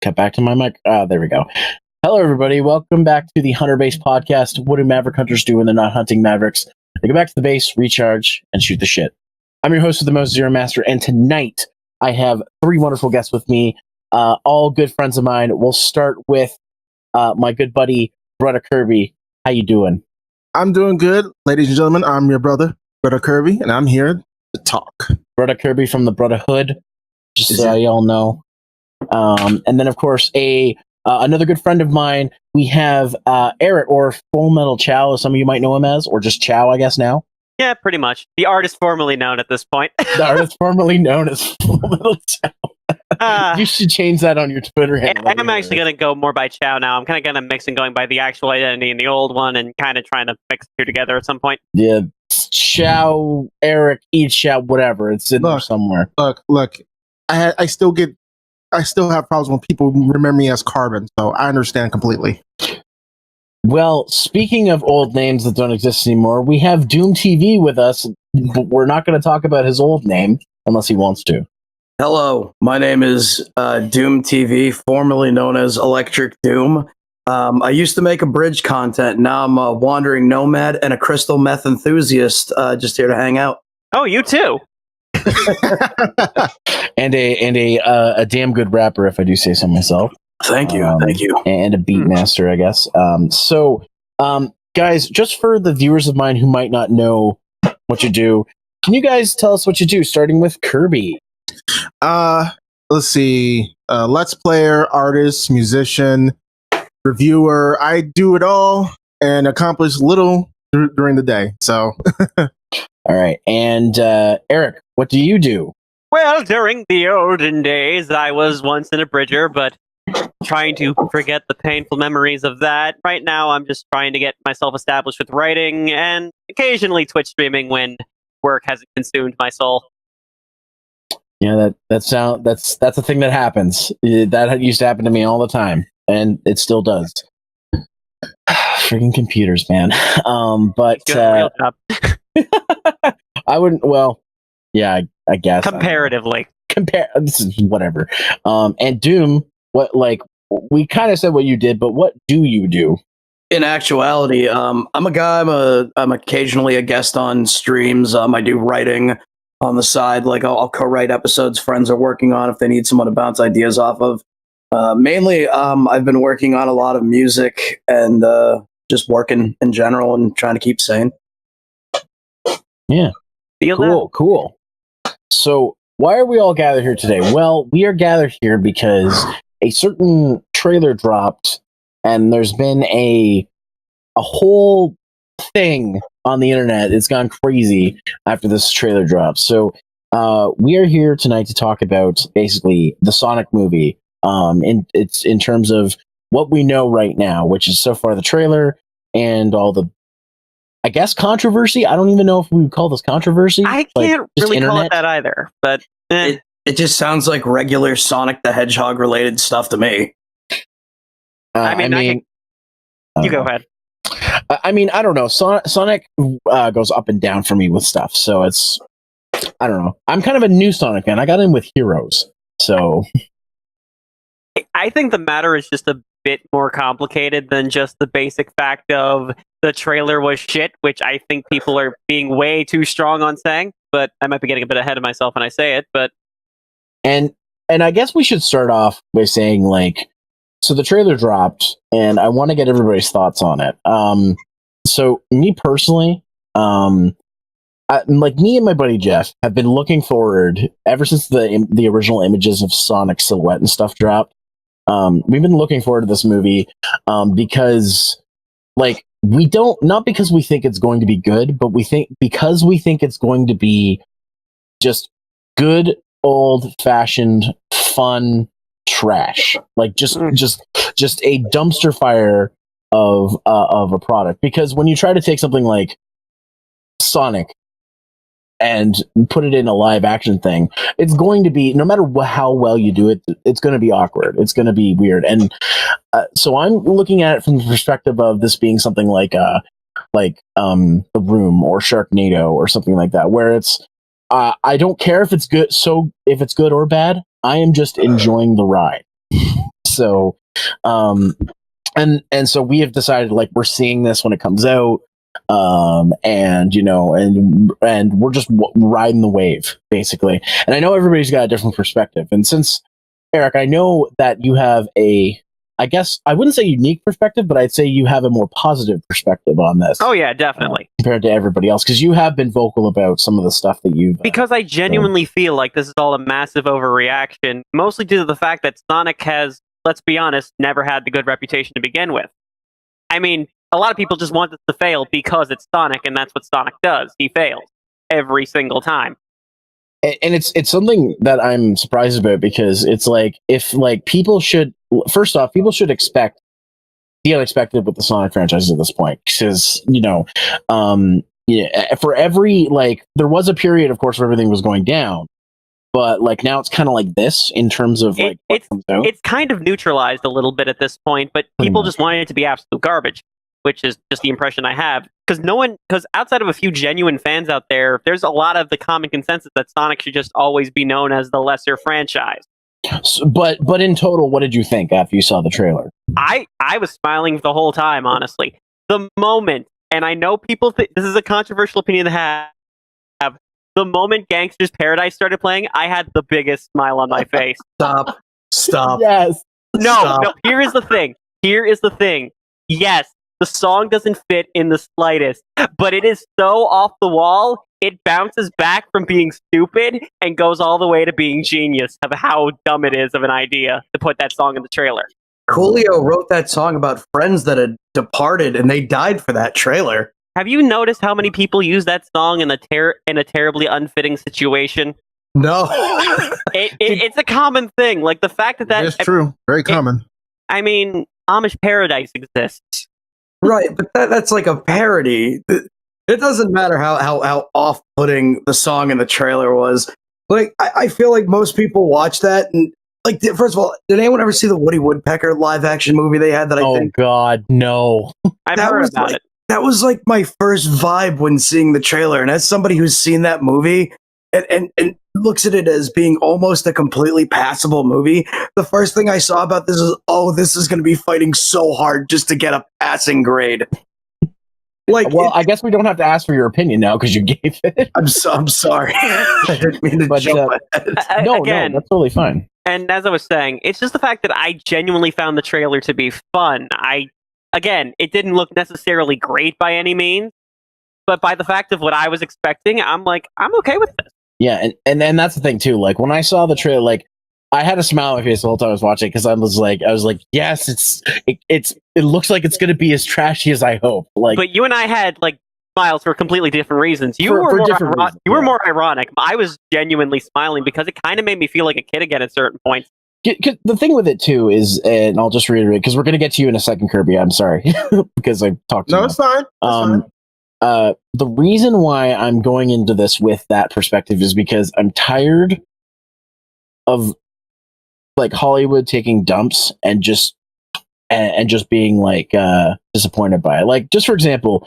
Cut back to my mic. There we go. Hello, everybody. Welcome back to the Hunter Base podcast. What do Maverick Hunters do when they're not hunting Mavericks? They go back to the base, recharge, and shoot the shit. I'm your host with the most, Zeromaster, and tonight I have three wonderful guests with me, all good friends of mine. We'll start with my good buddy, Brother Kirby. How you doing? I'm doing good, ladies and gentlemen. I'm your Brother Kirby, and I'm here to talk. Brother Kirby from the Brotherhood, just so y'all know. And then, of course, another good friend of mine, we have Eric, or Full Metal Chao, as some of you might know him as, or just Chao, I guess, now. Yeah, pretty much. The artist formerly known at this point. The artist formerly known as Full Metal Chao. You should change that on your Twitter handle. I'm actually going to go more by Chao now. I'm kind of going to mix and going by the actual identity and the old one and kind of trying to mix the two together at some point. Yeah, Chao, Eric, each Chao, whatever. It's in there somewhere. Look. I still have problems when people remember me as Carbon, so I understand completely. Well, speaking of old names that don't exist anymore, we have Doom TV with us, but we're not going to talk about his old name unless he wants to. Hello, my name is Doom TV, formerly known as Electric Doom. I used to make a bridge content. Now I'm a wandering nomad and a crystal meth enthusiast, just here to hang out. Oh, you too. and a damn good rapper, if I do say so myself. Thank you. And a beat master, I guess. So, guys, just for the viewers of mine who might not know what you do, can you guys tell us what you do, starting with Kirby? Let's see. Let's player, artist, musician, reviewer. I do it all and accomplish little during the day. So, all right. And Eric, what do you do? Well, during the olden days, I was once an abridger, but trying to forget the painful memories of that. Right now, I'm just trying to get myself established with writing and occasionally Twitch streaming when work hasn't consumed my soul. Yeah, that's a thing that happens. That used to happen to me all the time, and it still does. Freaking computers, man. But I wouldn't. Well, yeah, I guess comparatively. This is whatever. And Doom, what, like, we kind of said what you did, but what do you do? In actuality, I'm a guy. I'm occasionally a guest on streams. I do writing on the side. Like I'll co-write episodes friends are working on if they need someone to bounce ideas off of. Mainly, I've been working on a lot of music and just working in general and trying to keep sane. Yeah, cool. So, why are we all gathered here today? Well, we are gathered here because a certain trailer dropped, and there's been a whole thing on the internet. It's gone crazy after this trailer dropped. So, we are here tonight to talk about basically the Sonic movie. In terms of what we know right now, which is so far the trailer and all the, I guess, controversy. I don't even know if we would call this controversy. I can't really call it that either, but it just sounds like regular Sonic the Hedgehog related stuff to me. You go ahead. I mean, I don't know. Sonic goes up and down for me with stuff, so it's, I don't know. I'm kind of a new Sonic fan. I got in with Heroes, so I think the matter is just a bit more complicated than just the basic fact of the trailer was shit, which I think people are being way too strong on saying, but I might be getting a bit ahead of myself when I say it, but and I guess we should start off by saying, like, so the trailer dropped and I want to get everybody's thoughts on it. So me personally, like me and my buddy Jeff have been looking forward ever since the original images of Sonic's silhouette and stuff dropped. We've been looking forward to this movie because, like, we don't, not because we think it's going to be good, but because we think it's going to be just good old-fashioned fun trash, like just a dumpster fire of a product. Because when you try to take something like Sonic and put it in a live action thing, it's going to be, no matter how well you do it, it's going to be awkward. It's going to be weird. And so I'm looking at it from the perspective of this being something like like The Room or Sharknado or something like that, where it's I don't care if it's good. So if it's good or bad, I am just enjoying the ride. So, and so we have decided like we're seeing this when it comes out, and and we're just riding the wave basically. And I know everybody's got a different perspective, and since Eric, I know that you have I guess I wouldn't say unique perspective, but I'd say you have a more positive perspective on this. Oh yeah, definitely. Compared to everybody else, because you have been vocal about some of the stuff that you've. Because I genuinely feel like this is all a massive overreaction, mostly due to the fact that Sonic has, let's be honest, never had the good reputation to begin with. I mean, a lot of people just want this to fail because it's Sonic, and that's what Sonic does. He fails every single time. And it's something that I'm surprised about, because it's like, if like people should, first off, people should expect the unexpected with the Sonic franchise at this point, because for every, like, there was a period, of course, where everything was going down, but like now it's kind of like this in terms of like what comes out. It's kind of neutralized a little bit at this point, but people just wanted it to be absolute garbage, which is just the impression I have. Because outside of a few genuine fans out there's a lot of the common consensus that Sonic should just always be known as the lesser franchise. So, but in total, what did you think after you saw the trailer? I was smiling the whole time, honestly. The moment, and I know people think this is a controversial opinion to have, the moment Gangster's Paradise started playing, I had the biggest smile on my face. Stop. Yes. No, here is the thing. Yes, the song doesn't fit in the slightest, but it is so off the wall, it bounces back from being stupid and goes all the way to being genius of how dumb it is of an idea to put that song in the trailer. Coolio wrote that song about friends that had departed, and they died for that trailer. Have you noticed how many people use that song in a terribly unfitting situation? No. It's a common thing. Like the fact that It's true. Very common. I mean, Amish Paradise exists. Right, but that's like a parody. It doesn't matter how off-putting the song in the trailer was. Like, I feel like most people watch that, and like, first of all, did anyone ever see the Woody Woodpecker live-action movie they had? Oh God, no! I've heard about it. That was like my first vibe when seeing the trailer, and as somebody who's seen that movie and looks at it as being almost a completely passable movie, the first thing I saw about this is, this is going to be fighting so hard just to get a passing grade. Like, well, I guess we don't have to ask for your opinion now because you gave it. I'm sorry. I didn't mean to jump ahead. No, that's totally fine. And as I was saying, it's just the fact that I genuinely found the trailer to be fun. Again, it didn't look necessarily great by any means, but by the fact of what I was expecting, I'm like, I'm okay with this. Yeah, and that's the thing too. Like when I saw the trailer, like I had a smile on my face the whole time I was watching, because I was like, yes, it looks like it's going to be as trashy as I hope. Like, but you and I had like smiles for completely different reasons. You For were different reasons, you were more ironic. I was genuinely smiling because it kind of made me feel like a kid again at certain points. the thing with it too is, and I'll just reiterate because we're going to get to you in a second, Kirby. I'm sorry because I talked to you. No, it's fine. It's fine. The reason why I'm going into this with that perspective is because I'm tired of like Hollywood taking dumps and just being like disappointed by it. Like, just for example,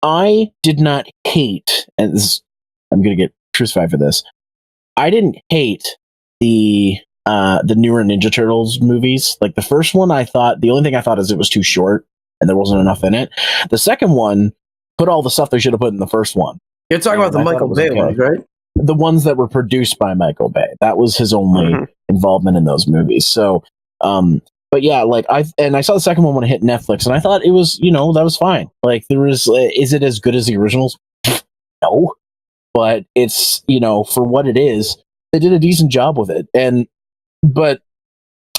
I did not hate, and I'm gonna get crucified for this. I didn't hate the newer Ninja Turtles movies. Like the first one, the only thing I thought is it was too short and there wasn't enough in it. The second one put all the stuff they should have put in the first one. You're talking about the Michael Bay ones, right? The ones that were produced by Michael Bay. That was his only involvement in those movies. So, but yeah, like I saw the second one when it hit Netflix, and I thought it was, that was fine. Like there was, is it as good as the originals? No, but it's, for what it is, they did a decent job with it. But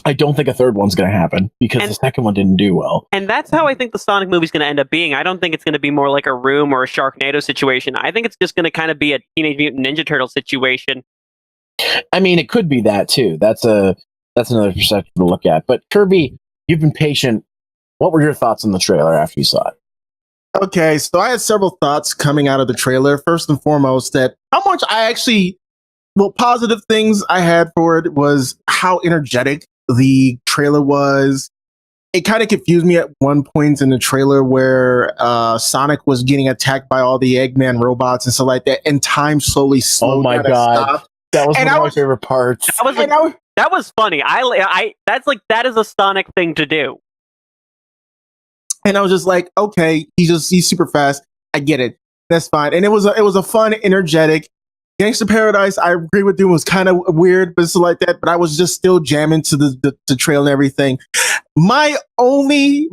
I don't think a third one's going to happen because the second one didn't do well. And that's how I think the Sonic movie's going to end up being. I don't think it's going to be more like a Room or a Sharknado situation. I think it's just going to kind of be a Teenage Mutant Ninja Turtle situation. I mean, it could be that too. That's another perspective to look at. But Kirby, you've been patient. What were your thoughts on the trailer after you saw it? Okay, so I had several thoughts coming out of the trailer. First and foremost, that how much positive things I had for it was how energetic the trailer was, it kind of confused me at one point in the trailer where Sonic was getting attacked by all the Eggman robots and stuff like that, and time slowly slowed. Oh my down and god, stopped. that was And one I of my was- favorite parts. That was funny. That is a Sonic thing to do. And I was just like, okay, he's super fast. I get it. That's fine. And it was a fun, energetic Gangster Paradise. I agree with you. It was kind of weird, but it's like that. But I was just still jamming to the trail and everything. My only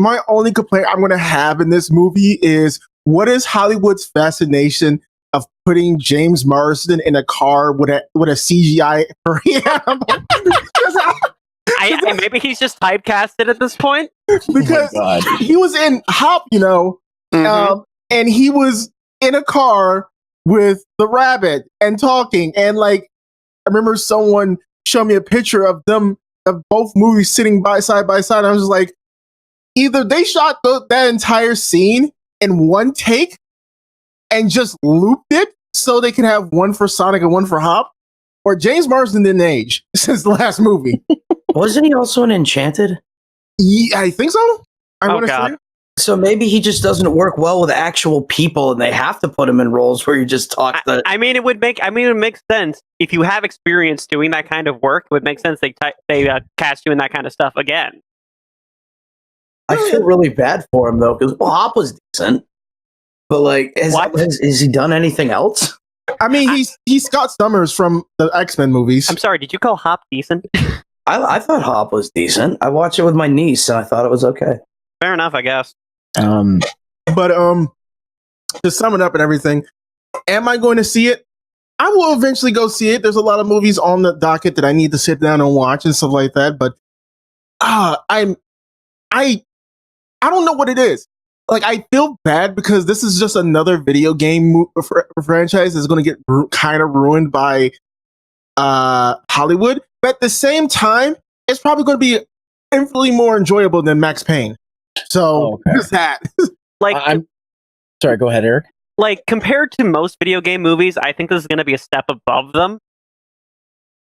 complaint I'm gonna have in this movie is what is Hollywood's fascination of putting James Marsden in a car with a CGI animal? Maybe he's just typecasted at this point. Because Oh my God. he was in Hop, and he was in a car with the rabbit and talking. And like, I remember someone showed me a picture of them, of both movies sitting side by side. I was just like, either they shot that entire scene in one take and just looped it so they can have one for Sonic and one for Hop, or James Marsden didn't age since the last movie. Wasn't he also in Enchanted? Yeah, I think so. I Oh, want to God. say. So maybe he just doesn't work well with actual people, and they have to put him in roles where you just talk the. It would make sense if you have experience doing that kind of work. It would make sense they cast you in that kind of stuff again. I feel really bad for him though, because Hop was decent, but like, has he done anything else? I mean, he's Scott Summers from the X-Men movies. I'm sorry, did you call Hop decent? I thought Hop was decent. I watched it with my niece, and I thought it was okay. Fair enough, I guess. But to sum it up and everything, am I going to see it? I will eventually go see it. There's a lot of movies on the docket that I need to sit down and watch and stuff like that. But I don't know what it is. Like, I feel bad because this is just another video game franchise that's going to get kind of ruined by Hollywood. But at the same time, it's probably going to be infinitely more enjoyable than Max Payne. So there's that. Like, I'm sorry. Go ahead, Eric. like compared to most video game movies, I think this is going to be a step above them.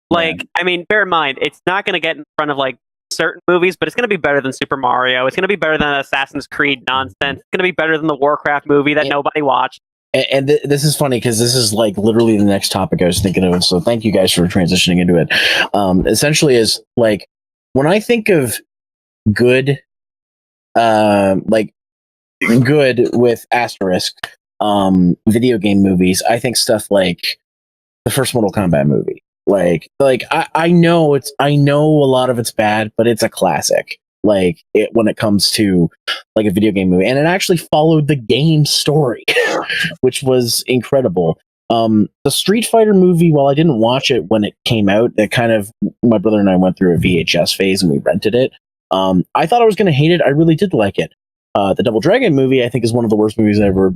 Like, I mean, bear in mind, it's not going to get in front of like certain movies, but it's going to be better than Super Mario. It's going to be better than Assassin's Creed nonsense. It's going to be better than the Warcraft movie that nobody watched. And this is funny because this is like literally the next topic I was thinking of. So thank you guys for transitioning into it. Essentially, is like when I think of good, like good with asterisk, video game movies, I think stuff like the first Mortal Kombat movie. Like I know a lot of it's bad, but it's a classic. Like when it comes to like a video game movie, and it actually followed the game story, which was incredible. The Street Fighter movie, while I didn't watch it when it came out, it kind of, my brother and I went through a VHS phase and we rented it. I thought I was going to hate it. I really did like it. The Double Dragon movie, I think, is one of the worst movies I ever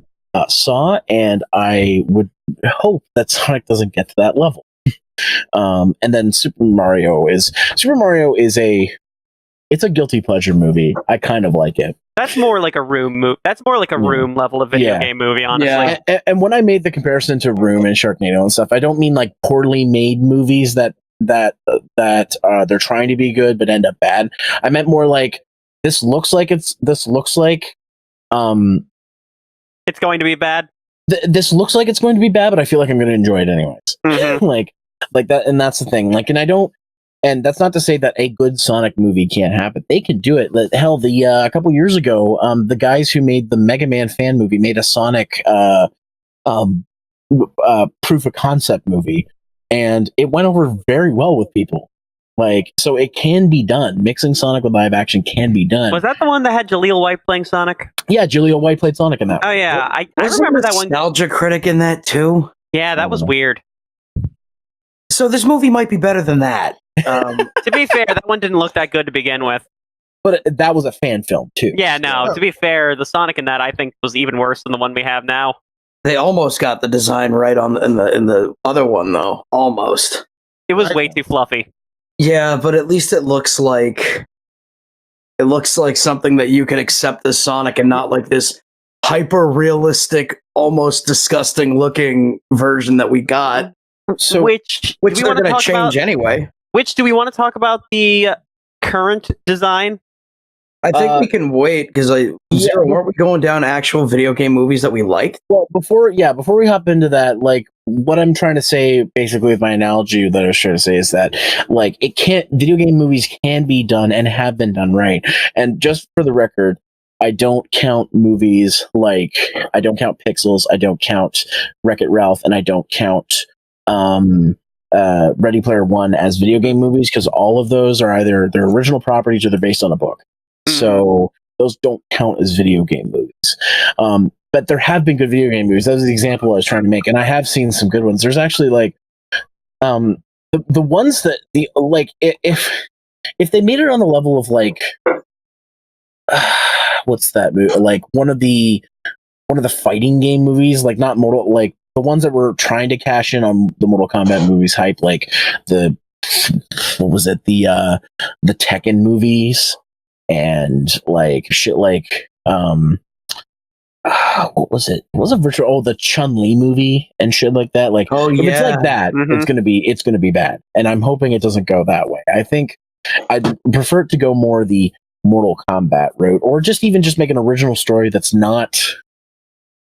saw, and I would hope that Sonic doesn't get to that level. And then Super Mario is it's a guilty pleasure movie. I kind of like it. That's more like a Room movie. That's more like a Room level of video game movie, honestly. Yeah. And when I made the comparison to Room and Sharknado and stuff, I don't mean like poorly made movies that they're trying to be good but end up bad. I meant more like this looks like it's going to be bad. This looks like it's going to be bad, but I feel like I'm going to enjoy it anyways. Mhm. like that, and that's the thing. Like, and that's not to say that a good Sonic movie can't happen. They can do it. Hell, a couple years ago, the guys who made the Mega Man fan movie made a Sonic proof of concept movie, and it went over very well with people. Like, so it can be done. Mixing Sonic with live action can be done. Was that the one that had Jaleel White playing Sonic? Yeah, Jaleel White played Sonic in that. Oh yeah, I Wasn't remember that one. Nostalgia Critic in that too. Yeah, that was weird. So this movie might be better than that. To be fair, that one didn't look that good to begin with. But that was a fan film too. Yeah, no. To be fair, the Sonic in that I think was even worse than the one we have now. They almost got the design right in the other one though. Almost. It was way too fluffy. Yeah, but at least it looks like something that you can accept as Sonic and not like this hyper realistic, almost disgusting looking version that we got. So Which they're going to change anyway. Which do we want to talk about the current design? I think we can wait because Zero, weren't we going down actual video game movies that we liked? Well, before we hop into that, like what I'm trying to say, basically with my analogy that I was trying to say is that, like, video game movies can be done and have been done right. And just for the record, I don't count movies like I don't count Pixels, I don't count Wreck-It Ralph, and I don't count Ready Player One as video game movies because all of those are either their original properties or they're based on a book. So those don't count as video game movies. But there have been good video game movies. That was the example I was trying to make, and I have seen some good ones. There's actually like the ones that if they made it on the level of like what's that movie? Like one of the fighting game movies, like not Mortal, like the ones that were trying to cash in on the Mortal Kombat movies hype, like the Tekken movies. And like shit like what was it? It wasn't the Chun-Li movie and shit like that. Like if it's like that, it's gonna be bad. And I'm hoping it doesn't go that way. I think I'd prefer it to go more the Mortal Kombat route, or just make an original story that's not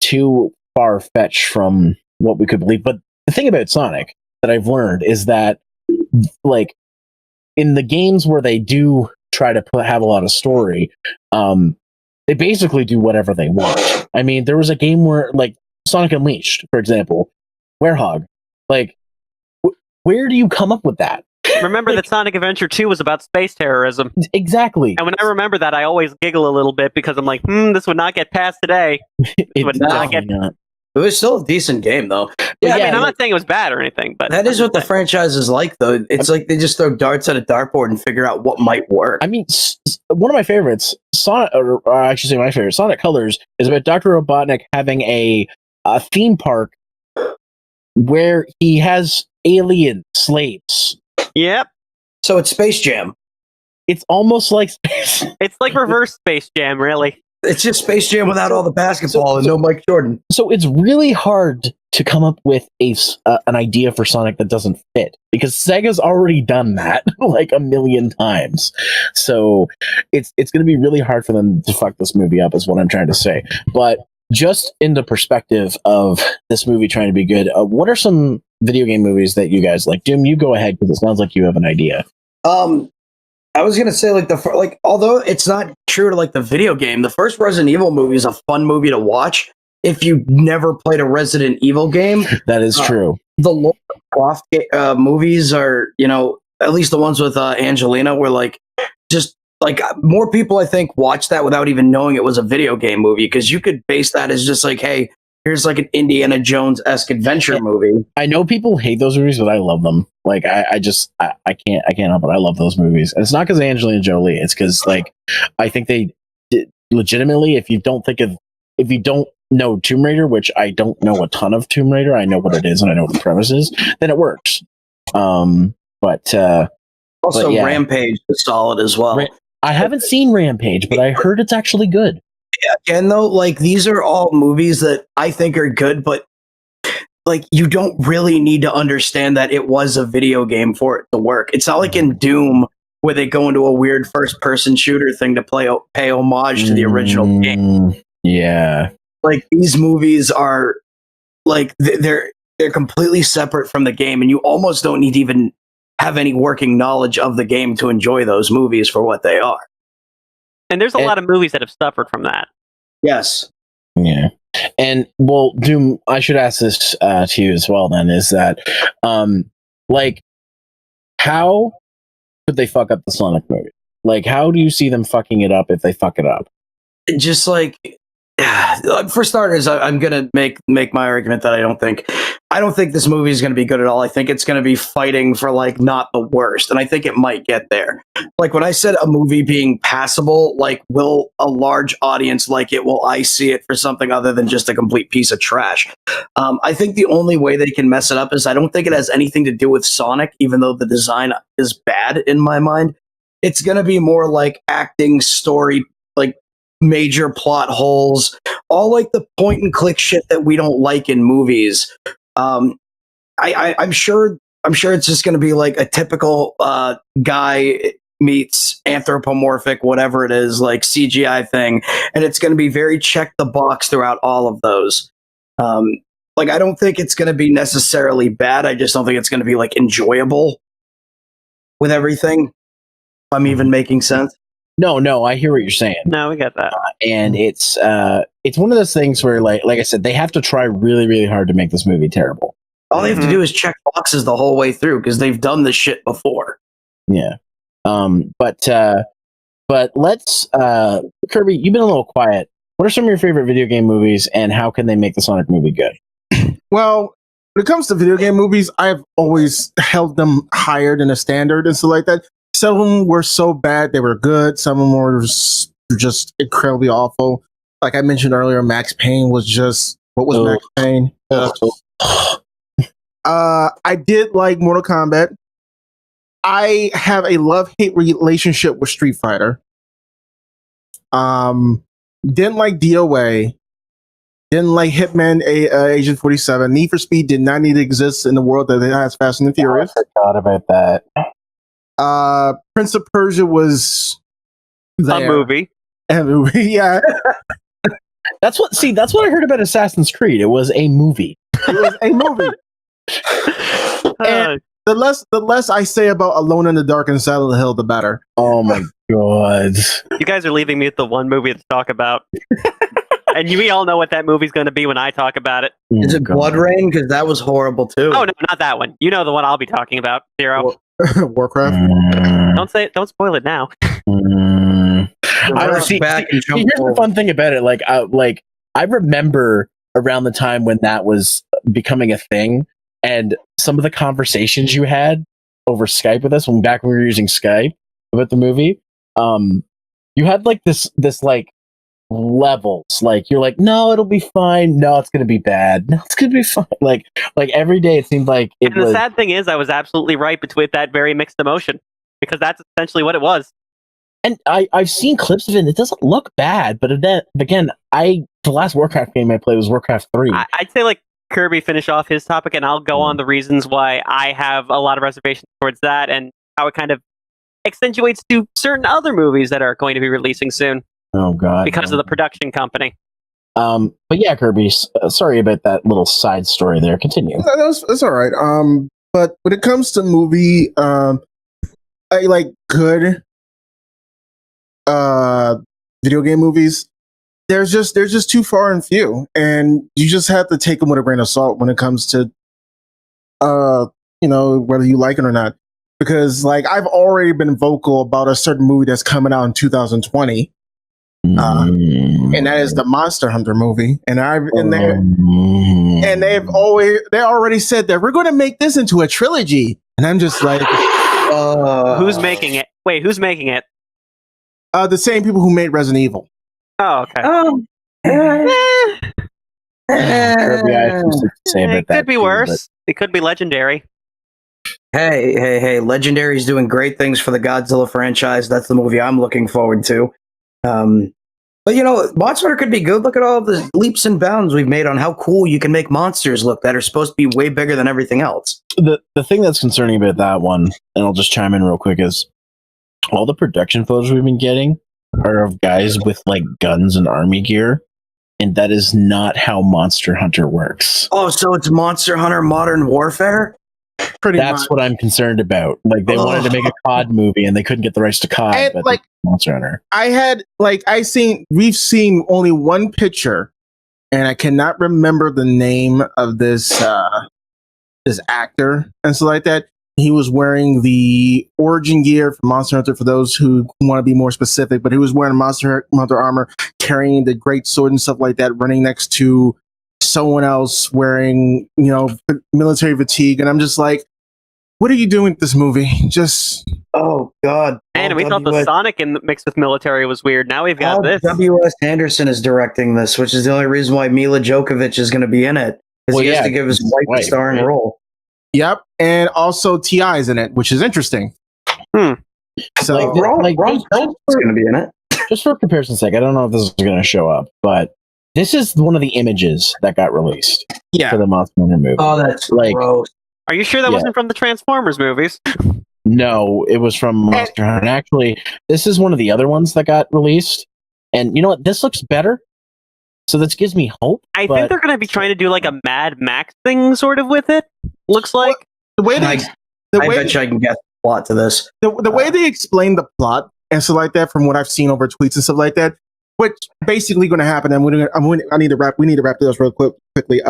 too far fetched from what we could believe. But the thing about Sonic that I've learned is that like in the games where they do try to have a lot of story, they basically do whatever they want. I mean, there was a game where like Sonic Unleashed, for example, Werehog, like where do you come up with that? Remember that Sonic Adventure 2 was about space terrorism. Exactly. And when I remember that, I always giggle a little bit because I'm like, this would not get past today. It would not get. It was still a decent game, though. Yeah, I mean, I'm not saying it was bad or anything, but that is what the franchise is like, though. It's like they just throw darts at a dartboard and figure out what might work. I mean, one of my favorites, Sonic, or I should say my favorite, Sonic Colors, is about Dr. Robotnik having a theme park where he has alien slaves. Yep. So it's Space Jam. It's almost like Space. It's like reverse Space Jam, really. It's just Space Jam without all the basketball and no Mike Jordan. So it's really hard to come up with an idea for Sonic that doesn't fit because Sega's already done that like a million times. So it's going to be really hard for them to fuck this movie up, is what I'm trying to say. But just in the perspective of this movie trying to be good, what are some video game movies that you guys like? Doom, you go ahead because it sounds like you have an idea. I was gonna say although it's not true to like the video game, the first Resident Evil movie is a fun movie to watch if you never played a Resident Evil game. That is true. The Lara Croft movies are, at least the ones with Angelina, were like just like more people I think watched that without even knowing it was a video game movie, because you could base that as just like, hey, here's like an Indiana Jones-esque adventure movie. I know people hate those movies, but I love them. Like I can't help it. I love those movies. And it's not because of Angelina Jolie. It's because like I think they legitimately, if you don't know Tomb Raider, which I don't know a ton of Tomb Raider, I know what it is and I know what the premise is, then it works. Also, yeah. Rampage is solid as well. I haven't seen Rampage, but I heard it's actually good. Again, though, like these are all movies that I think are good, but like you don't really need to understand that it was a video game for it to work. It's not like in Doom where they go into a weird first-person shooter thing to pay homage to the original game. Yeah, like these movies are like they're completely separate from the game, and you almost don't need to even have any working knowledge of the game to enjoy those movies for what they are. And there's a lot of movies that have suffered from that. Yes. Yeah. And well, Doom, I should ask this to you as well then, is that like how could they fuck up the Sonic movie? Like how do you see them fucking it up if they fuck it up? Just like for starters, I'm gonna make my argument that I don't think this movie is gonna be good at all. I think it's gonna be fighting for like not the worst, and I think it might get there. Like when I said a movie being passable, like will a large audience like it? Will I see it for something other than just a complete piece of trash? I think the only way they can mess it up is I don't think it has anything to do with Sonic, even though the design is bad in my mind. It's gonna be more like acting, story, like major plot holes, all like the point and click shit that we don't like in movies. I'm sure it's just going to be like a typical guy meets anthropomorphic, whatever it is, like CGI thing, and it's going to be very check the box throughout all of those. Like, I don't think it's going to be necessarily bad. I just don't think it's going to be like enjoyable with everything. If I'm even making sense. No, I hear what you're saying. No, we got that. And it's one of those things where, like I said, they have to try really, really hard to make this movie terrible. All they have to do is check boxes the whole way through because they've done this shit before. Yeah. But let's Kirby, you've been a little quiet. What are some of your favorite video game movies, and how can they make the Sonic movie good? Well, when it comes to video game movies, I've always held them higher than a standard and stuff like that. Some of them were so bad they were good. Some of them were just incredibly awful. Like I mentioned earlier, Max Payne was just what was Max Payne? I did like Mortal Kombat. I have a love-hate relationship with Street Fighter. Didn't like DOA. Didn't like Hitman Agent 47. Need for Speed did not need to exist in the world that it has Fast and the Furious. I forgot about that. Prince of Persia was there. A movie. A movie, yeah. That's what I heard about Assassin's Creed. It was a movie. It was a movie. And the less I say about Alone in the Dark and Silent Hill, the better. Oh my god. You guys are leaving me with the one movie to talk about. And we all know what that movie's going to be when I talk about it. Is it Blood Rain? Because that was horrible too. Oh no, not that one. You know the one I'll be talking about. Zero. Warcraft. Don't spoil it now. Here's the fun thing about it. I remember around the time when that was becoming a thing, and some of the conversations you had over Skype with us when we were using Skype about the movie. You had like this like levels. Like you're like, no, it'll be fine. No, it's gonna be bad. No, it's gonna be fine. Like every day it seemed like it was. And the sad thing is, I was absolutely right with that very mixed emotion, because that's essentially what it was. And I've seen clips of it, and it doesn't look bad. But then again, the last Warcraft game I played was Warcraft 3. I'd say like Kirby finish off his topic, and I'll go on the reasons why I have a lot of reservations towards that, and how it kind of accentuates to certain other movies that are going to be releasing soon. Oh god! Because of the production company. But yeah, Kirby. Sorry about that little side story there. Continue. That's all right. But when it comes to movie, I like good video game movies. They're just too far and few, and you just have to take them with a grain of salt when it comes to whether you like it or not. Because like I've already been vocal about a certain movie that's coming out in 2020. And that is the Monster Hunter movie, and they already said that we're going to make this into a trilogy, and I'm just like, who's making it? Wait, who's making it? The same people who made Resident Evil. Oh, okay. Kirby, I have something to say about it could be worse. It could be Legendary. Hey! Legendary's doing great things for the Godzilla franchise. That's the movie I'm looking forward to. But Monster Hunter could be good. Look at all the leaps and bounds we've made on how cool you can make monsters look that are supposed to be way bigger than everything else. The thing that's concerning about that one, and I'll just chime in real quick, is all the production photos we've been getting are of guys with like guns and army gear, and that is not how Monster Hunter works. Oh, so it's Monster Hunter Modern Warfare? That's what I'm concerned about. Like they wanted to make a COD movie and they couldn't get the rights to COD, and, but like Monster Hunter. We've seen only one picture, and I cannot remember the name of this actor and stuff like that. He was wearing the origin gear for Monster Hunter, for those who want to be more specific, but he was wearing Monster Hunter armor, carrying the great sword and stuff like that, running next to someone else wearing, military fatigue. And I'm just like, what are you doing with this movie? Just, oh god. And we thought the Sonic in the mix with military was weird. Now we've got this. W.S. Anderson is directing this, which is the only reason why Mila Djokovic is going to be in it. Because he has to give his wife a starring role. Yep, and also T.I.'s in it, which is interesting. So Ron is going to be in it. Just for comparison's sake, I don't know if this is going to show up, but this is one of the images that got released for the Monster Hunter movie. Oh, that's gross. Are you sure that wasn't from the Transformers movies? No, it was from Monster Hunter. And actually, this is one of the other ones that got released. And you know what? This looks better. So this gives me hope. I think they're going to be trying to do like a Mad Max thing sort of with it. Looks like. The way I bet you I can guess the plot to this. The way they explain the plot and stuff like that, from what I've seen over tweets and stuff like that, which basically going to happen. We need to wrap this real quickly.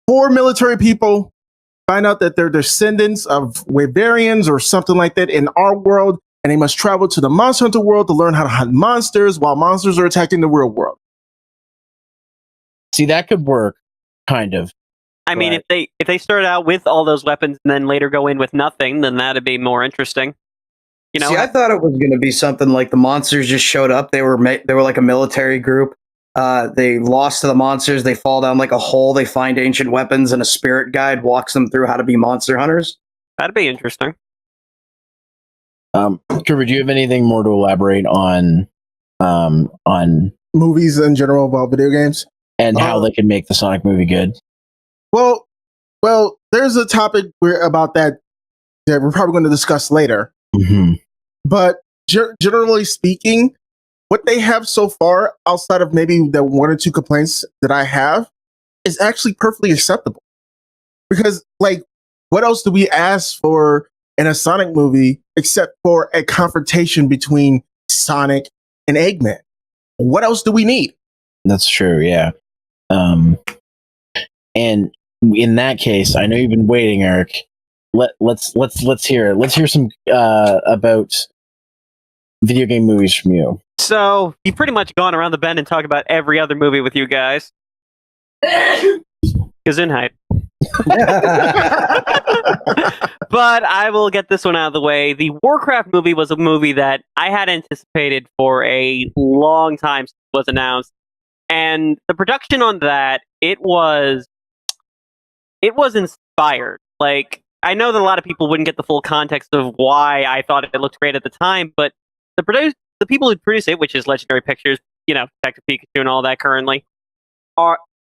4 military people find out that they're descendants of Wyverians or something like that in our world, and they must travel to the Monster Hunter world to learn how to hunt monsters while monsters are attacking the real world. See, that could work, kind of. I mean, if they start out with all those weapons and then later go in with nothing, then that'd be more interesting. You know, see, I thought it was going to be something like the monsters just showed up. They were like a military group. They lost to the monsters. They fall down like a hole. They find ancient weapons, and a spirit guide walks them through how to be monster hunters. That'd be interesting. Kirby, do you have anything more to elaborate on Movies in general about video games and how they can make the Sonic movie good? Well, there's a topic about that we're probably going to discuss later. Mm-hmm. But generally speaking, what they have so far, outside of maybe the 1 or 2 complaints that I have, is actually perfectly acceptable. Because, like, what else do we ask for in a Sonic movie except for a confrontation between Sonic and Eggman? What else do we need? That's true, yeah. And in that case, I know you've been waiting, Eric. Let's hear it. Let's hear some about video game movies from you. So you've pretty much gone around the bend and talked about every other movie with you guys. Gesundheit. But I will get this one out of the way. The Warcraft movie was a movie that I had anticipated for a long time since it was announced. And the production on that, it was inspired. Like, I know that a lot of people wouldn't get the full context of why I thought it looked great at the time, but the people who produced it, which is Legendary Pictures, you know, Detective Pikachu and all that currently,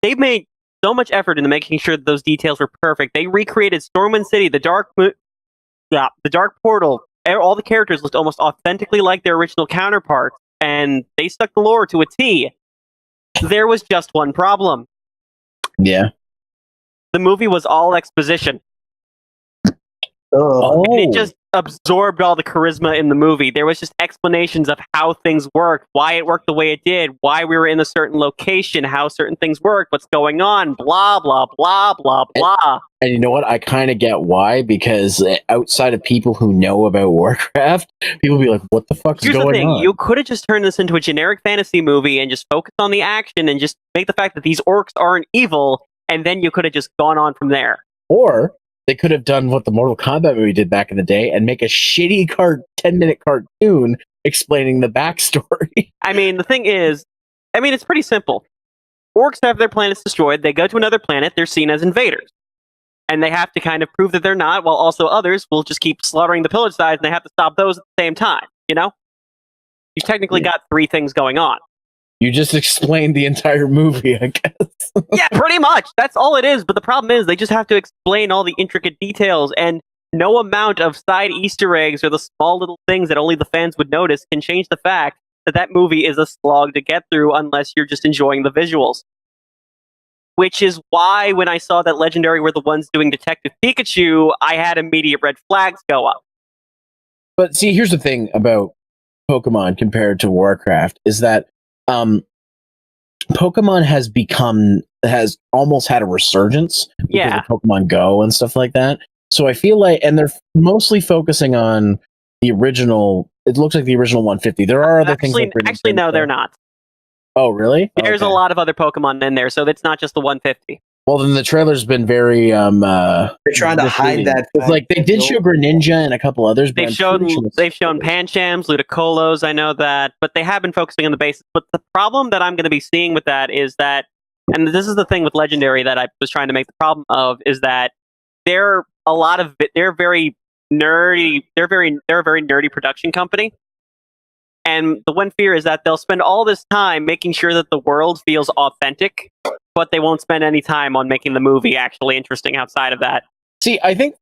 they've made so much effort into making sure that those details were perfect. They recreated Stormwind City, the Dark Portal. All the characters looked almost authentically like their original counterparts, and they stuck the lore to a T. There was just one problem. Yeah. The movie was all exposition. Oh. And it just absorbed all the charisma in the movie. There was just explanations of how things worked, why it worked the way it did, why we were in a certain location, how certain things worked, what's going on, blah, blah, blah, blah, blah. And you know what? I kind of get why, because outside of people who know about Warcraft, people be like, what the fuck is going on? Here's the thing. You could have just turned this into a generic fantasy movie and just focus on the action and just make the fact that these orcs aren't evil, and then you could have just gone on from there. Or they could have done what the Mortal Kombat movie did back in the day and make a shitty 10-minute cartoon explaining the backstory. I mean, the thing is, it's pretty simple. Orcs have their planets destroyed. They go to another planet. They're seen as invaders. And they have to kind of prove that they're not, while also others will just keep slaughtering the pillage sides, and they have to stop those at the same time, you know? You've technically got 3 things going on. You just explained the entire movie, I guess. Yeah, pretty much. That's all it is. But the problem is they just have to explain all the intricate details, and no amount of side Easter eggs or the small little things that only the fans would notice can change the fact that that movie is a slog to get through unless you're just enjoying the visuals. Which is why when I saw that Legendary were the ones doing Detective Pikachu, I had immediate red flags go up. But see, here's the thing about Pokemon compared to Warcraft, is that Pokemon has almost had a resurgence because of Pokemon Go and stuff like that. So I feel like, and they're mostly focusing on the original. It looks like the original 150. There are other things. Actually, no, they're not. Oh, really? There's a lot of other Pokemon in there, so it's not just the 150. Well, then the trailer's been very they're trying to hide that. It's like they did show Greninja and a couple others. They've shown Panchams, Ludicolo's, I know that, but they have been focusing on the basics. But the problem that I'm going to be seeing with that is that, and this is the thing with Legendary that I was trying to make the problem of, is that they're very nerdy. They're a very nerdy production company. And the one fear is that they'll spend all this time making sure that the world feels authentic, but they won't spend any time on making the movie actually interesting outside of that. See, I think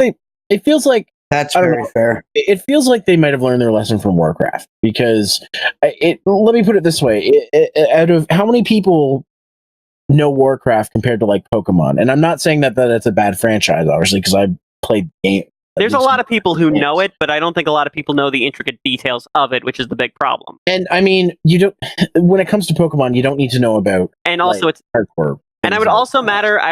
it feels like That's I don't very know. fair. It feels like they might have learned their lesson from Warcraft, because let me put it this way: out of how many people know Warcraft compared to like Pokemon, and I'm not saying that it's a bad franchise, obviously, because I played game. There's a lot of people who know it, but I don't think a lot of people know the intricate details of it, which is the big problem. And I mean, you don't. When it comes to Pokemon, you don't need to know about. And also, like, it's hardcore. and I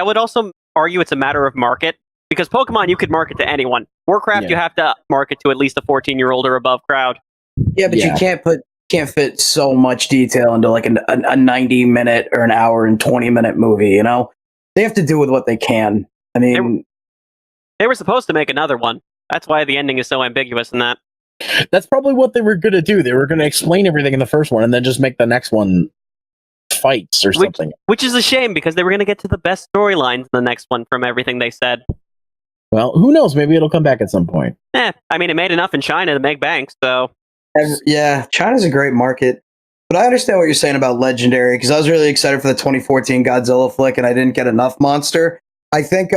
would also argue it's a matter of market, because Pokemon you could market to anyone. Warcraft you have to market to at least a 14-year-old or above crowd. Yeah, but you can't fit so much detail into like a 90-minute or an hour and 20-minute movie. You know, they have to do with what they can. I mean, they were supposed to make another one. That's why the ending is so ambiguous in that. That's probably what they were going to do. They were going to explain everything in the first one and then just make the next one fights or something. Which is a shame, because they were going to get to the best storylines in the next one from everything they said. Well, who knows? Maybe it'll come back at some point. I mean, it made enough in China to make banks, so... Yeah, China's a great market. But I understand what you're saying about Legendary, because I was really excited for the 2014 Godzilla flick, and I didn't get enough Monster. I think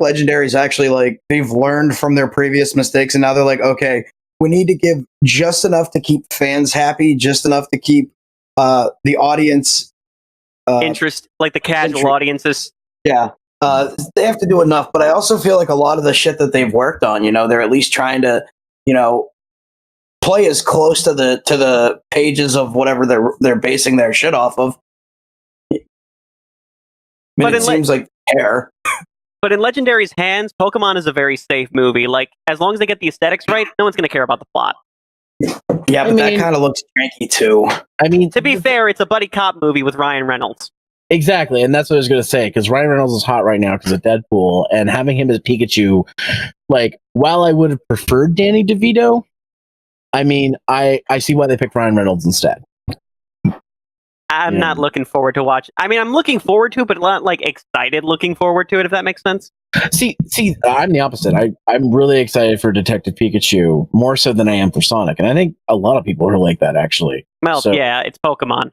Legendary is actually like, they've learned from their previous mistakes, and now they're like, okay, we need to give just enough to keep fans happy, just enough to keep the audience interest, like the casual audiences. Yeah, they have to do enough. But I also feel like a lot of the shit that they've worked on, you know, they're at least trying to, you know, play as close to the pages of whatever they're basing their shit off of. I mean, it seems like hair. But in Legendary's hands, Pokemon is a very safe movie. Like, as long as they get the aesthetics right, no one's going to care about the plot. Yeah, but that kind of looks janky too. I mean, to be fair, it's a buddy cop movie with Ryan Reynolds. Exactly, and that's what I was going to say, because Ryan Reynolds is hot right now because of Deadpool, and having him as Pikachu, like, while I would have preferred Danny DeVito, I mean, I see why they picked Ryan Reynolds instead. I'm not looking forward to watch. I mean, I'm looking forward to it, but not like excited looking forward to it, if that makes sense. See, I'm the opposite. I'm really excited for Detective Pikachu, more so than I am for Sonic, and I think a lot of people are like that, actually. Well, yeah, it's Pokemon.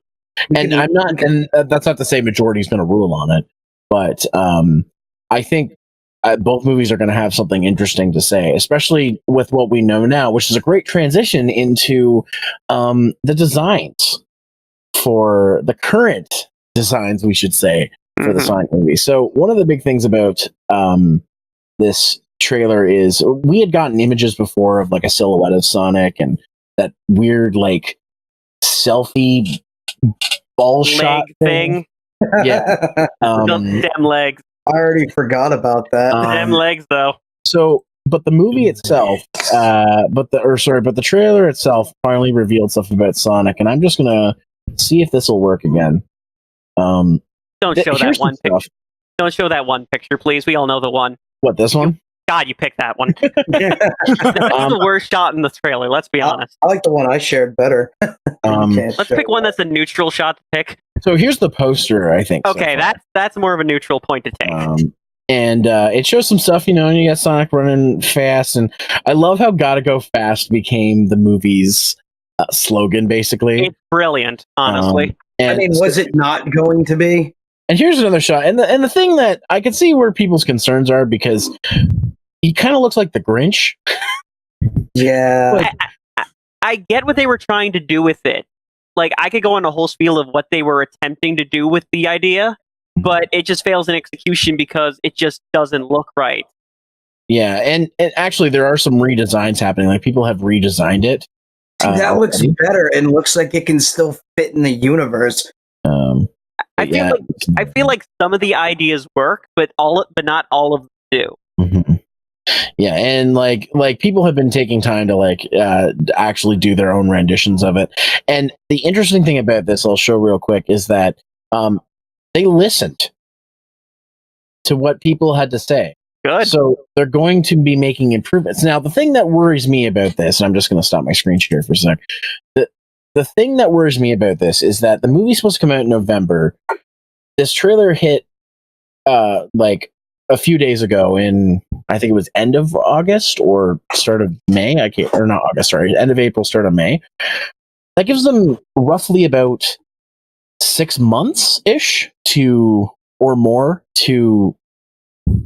And I'm not, and that's not to say majority's going to rule on it, but I think both movies are going to have something interesting to say, especially with what we know now, which is a great transition into the designs for the current designs, we should say, for the Sonic movie. So one of the big things about this trailer is we had gotten images before of like a silhouette of Sonic and that weird like selfie ball shot thing. Yeah. Them legs. I already forgot about that. Them legs, though. So, but the movie itself, but the trailer itself finally revealed stuff about Sonic, and I'm just gonna see if this will work again. Don't show that one picture. Don't show that one picture, please. We all know the one. What, this one? God, you picked that one. That's the worst shot in the trailer. Let's be honest. I like the one I shared better. Let's pick one that's a neutral shot to pick. So here's the poster, I think. Okay, that's more of a neutral point to take. And it shows some stuff, you know, and you got Sonic running fast, and I love how "Gotta Go Fast" became the movie's slogan, basically. It's brilliant, honestly. I mean, was it not going to be? And here's another shot, and the thing that I can see where people's concerns are, because he kind of looks like the Grinch. Yeah, I get what they were trying to do with it. Like, I could go on a whole spiel of what they were attempting to do with the idea, but it just fails in execution because it just doesn't look right. Yeah, and actually there are some redesigns happening. Like, people have redesigned it. That looks better and looks like it can still fit in the universe. I feel like some of the ideas work, but not all of them do. Mm-hmm. Yeah, and like people have been taking time to actually do their own renditions of it. And the interesting thing about this, I'll show real quick, is that they listened to what people had to say. Good. So they're going to be making improvements. Now, the thing that worries me about this, and I'm just going to stop my screen share for a sec. The thing that worries me about this is that the movie's supposed to come out in November. This trailer hit like a few days ago in, I think it was end of August or start of May. Not August, sorry, end of April, start of May. That gives them roughly about 6 months ish or more to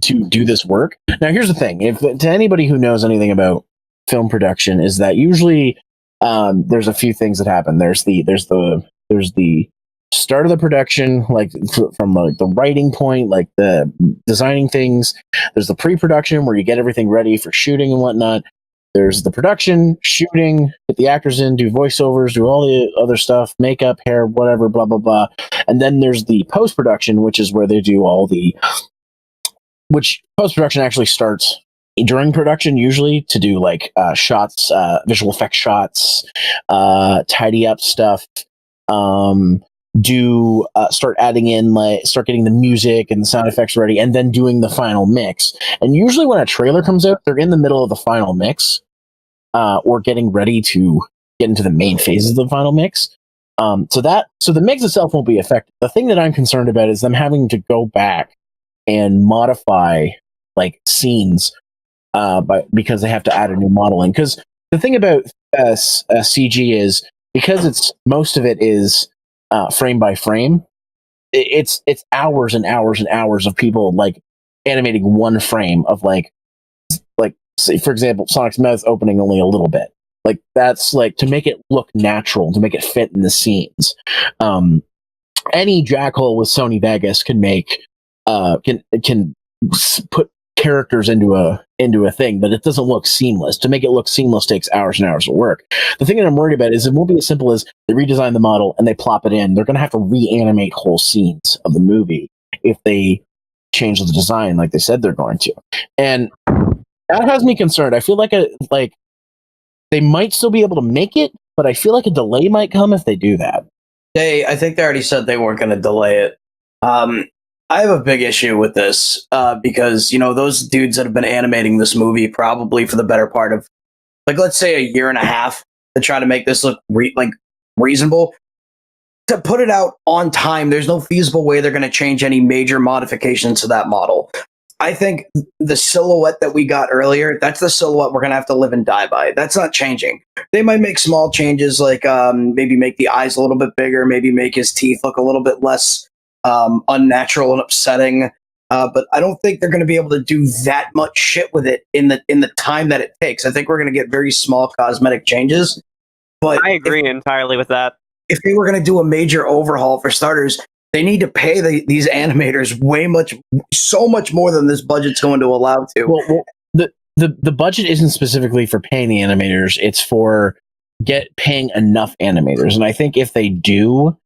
to do this work. Now, here's the thing: if to anybody who knows anything about film production, is that usually there's a few things that happen. There's the start of the production, like from like the writing point, like the designing things. There's the pre-production where you get everything ready for shooting and whatnot. There's the production, shooting, get the actors in, do voiceovers, do all the other stuff, makeup, hair, whatever, blah, blah, blah. And then there's the post-production, which is where they do which post-production actually starts during production, usually, to do like shots, visual effects shots, tidy up stuff, start adding in, start getting the music and the sound effects ready, and then doing the final mix. And usually when a trailer comes out, they're in the middle of the final mix, or getting ready to get into the main phases of the final mix. So the mix itself won't be affected. The thing that I'm concerned about is them having to go back and modify like scenes, because they have to add a new model in. Because the thing about CG is, because most of it is frame by frame, it's hours and hours and hours of people like animating one frame of like say, for example, Sonic's mouth opening only a little bit. Like that's like to make it look natural, to make it fit in the scenes. Any jackhole with Sony Vegas can make can put characters into a thing, but it doesn't look seamless. To make it look seamless takes hours and hours of work. The thing that I'm worried about is it won't be as simple as they redesign the model and they plop it in. They're going to have to reanimate whole scenes of the movie if they change the design like they said they're going to. And that has me concerned. I feel like they might still be able to make it, but I feel like a delay might come if they do that. I think they already said they weren't going to delay it. I have a big issue with this because, those dudes that have been animating this movie probably for the better part of, like, let's say a year and a half to try to make this look reasonable. To put it out on time, there's no feasible way they're going to change any major modifications to that model. I think the silhouette that we got earlier, that's the silhouette we're going to have to live and die by. That's not changing. They might make small changes, like maybe make the eyes a little bit bigger, maybe make his teeth look a little bit less unnatural and upsetting. But I don't think they're going to be able to do that much shit with it in the time that it takes. I think we're going to get very small cosmetic changes. But I agree entirely with that. If they were going to do a major overhaul, for starters, they need to pay these animators so much more than this budget's going to allow to. Well, the budget isn't specifically for paying the animators; it's for paying enough animators. And I think if they do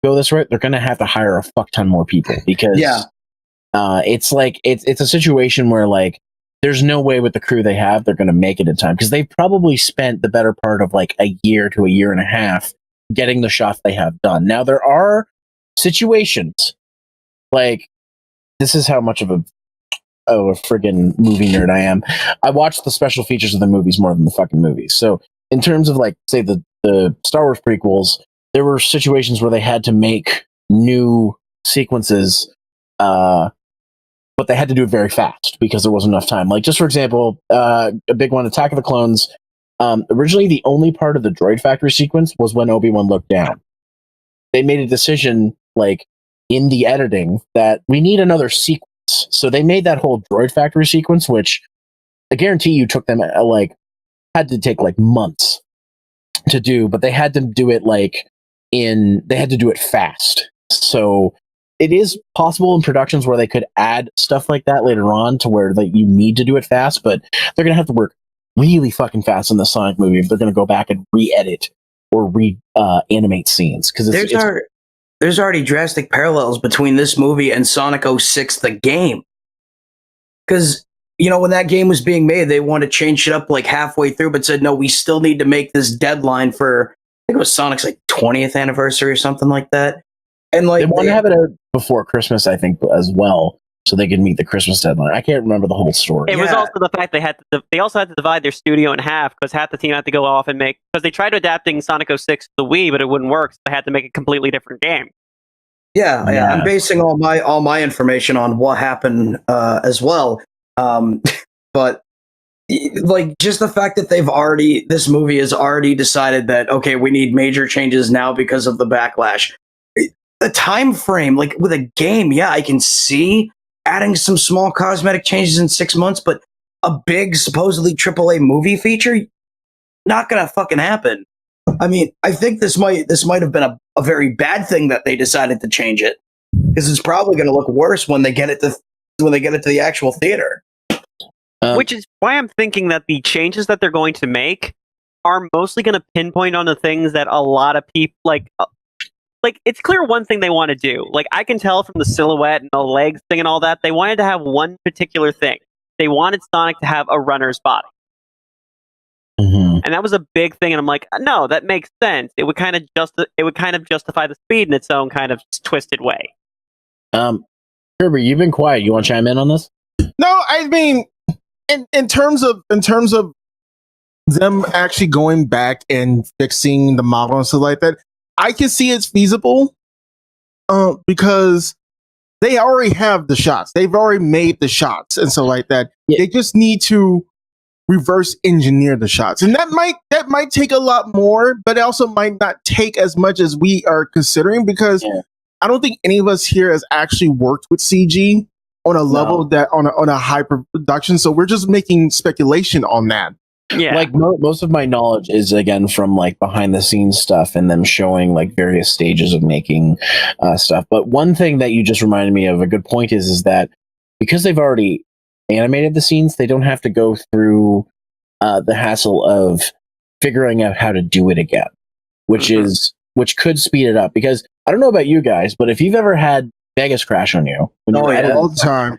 go this route, they're going to have to hire a fuck ton more people, because it's like it's a situation where like there's no way with the crew they have they're going to make it in time, because they've probably spent the better part of like a year to a year and a half getting the shots they have done. Now there are situations like, this is how much of a friggin' movie nerd I am. I watch the special features of the movies more than the fucking movies. So in terms of like, say the Star Wars prequels, there were situations where they had to make new sequences, but they had to do it very fast because there wasn't enough time. Like, just for example, a big one, Attack of the Clones. Originally, the only part of the droid factory sequence was when Obi-Wan looked down. They made a decision, like, in the editing, that we need another sequence. So they made that whole droid factory sequence, which I guarantee you took them, had to take, like, months to do, but they had to do it, they had to do it fast. So it is possible in productions where they could add stuff like that later on to where you need to do it fast, but they're going to have to work really fucking fast in the Sonic movie if they're going to go back and re-edit or re-animate scenes. Because there's already drastic parallels between this movie and Sonic 06, the game. Because, when that game was being made, they wanted to change it up like halfway through, but said, no, we still need to make this deadline for, I think it was Sonic's 20th anniversary or something like that. And they want to have it out before Christmas, I think, as well, so they could meet the Christmas deadline. I can't remember the whole story. It was also the fact they also had to divide their studio in half, because half the team had to go off and because they tried adapting Sonic 06 to the Wii, but it wouldn't work, so they had to make a completely different game. Yeah. I'm basing all my information on what happened as well. But just the fact that this movie has already decided that, okay, we need major changes now because of the backlash. The time frame, with a game, I can see adding some small cosmetic changes in 6 months, but a big supposedly AAA movie feature, not gonna fucking happen. I mean, I think this might have been a very bad thing that they decided to change it, because it's probably going to look worse when they get it to the actual theater. Which is why I'm thinking that the changes that they're going to make are mostly going to pinpoint on the things that a lot of people like. It's clear one thing they want to do. Like, I can tell from the silhouette and the legs thing and all that, they wanted to have one particular thing. They wanted Sonic to have a runner's body. Mm-hmm. And that was a big thing, and I'm like, no, that makes sense. It would kind of justify the speed in its own kind of twisted way. Kirby, you've been quiet. You want to chime in on this? No, I mean, in terms of them actually going back and fixing the model and stuff like that, I can see it's feasible, because they already have the shots. They've already made the shots and stuff like that. Yeah. They just need to reverse engineer the shots, and that might take a lot more, but it also might not take as much as we are considering, because I don't think any of us here has actually worked with CG on a level that on a high production. So we're just making speculation on that. Yeah, Like most of my knowledge is again from like behind the scenes stuff and them showing like various stages of making stuff. But one thing that you just reminded me of, a good point, is that because they've already animated the scenes, they don't have to go through the hassle of figuring out how to do it again, which could speed it up. Because I don't know about you guys, but if you've ever had Vegas crash on you when you're editing, all the time,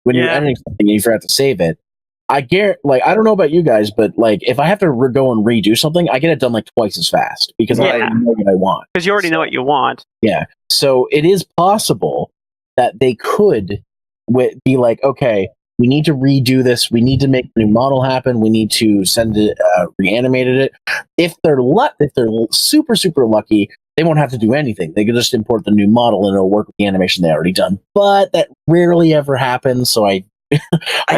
when you're editing something and you forgot to save it, I don't know about you guys, but like if I have to go and redo something, I get it done like twice as fast because I know what I want. Because you already know what you want. Yeah. So it is possible that they could be like, okay, we need to redo this. We need to make a new model happen. We need to send it, reanimated it. If they're super, super lucky, they won't have to do anything. They can just import the new model and it'll work with the animation they already done. But that rarely ever happens. So I get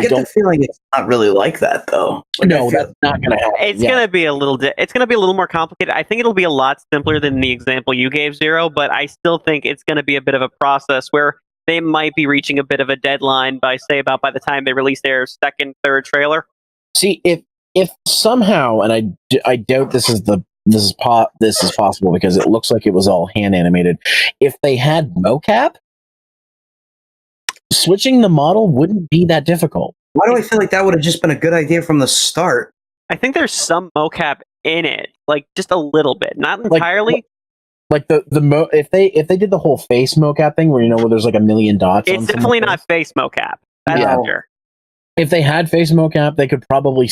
the feeling it's not really like that, though. Like, no, that's not going to happen. It's going to be a little. It's going to be a little more complicated. I think it'll be a lot simpler than the example you gave, Zero. But I still think it's going to be a bit of a process where they might be reaching a bit of a deadline by the time they release their second, third trailer. See, if somehow, and I doubt this is possible because it looks like it was all hand animated. If they had mocap, switching the model wouldn't be that difficult. Why do I feel like that would have just been a good idea from the start? I think there's some mocap in it, like just a little bit, not entirely. Like if they did the whole face mocap thing where where there's like a million dots. It's definitely not face mocap. That's for sure. If they had face mocap, they could probably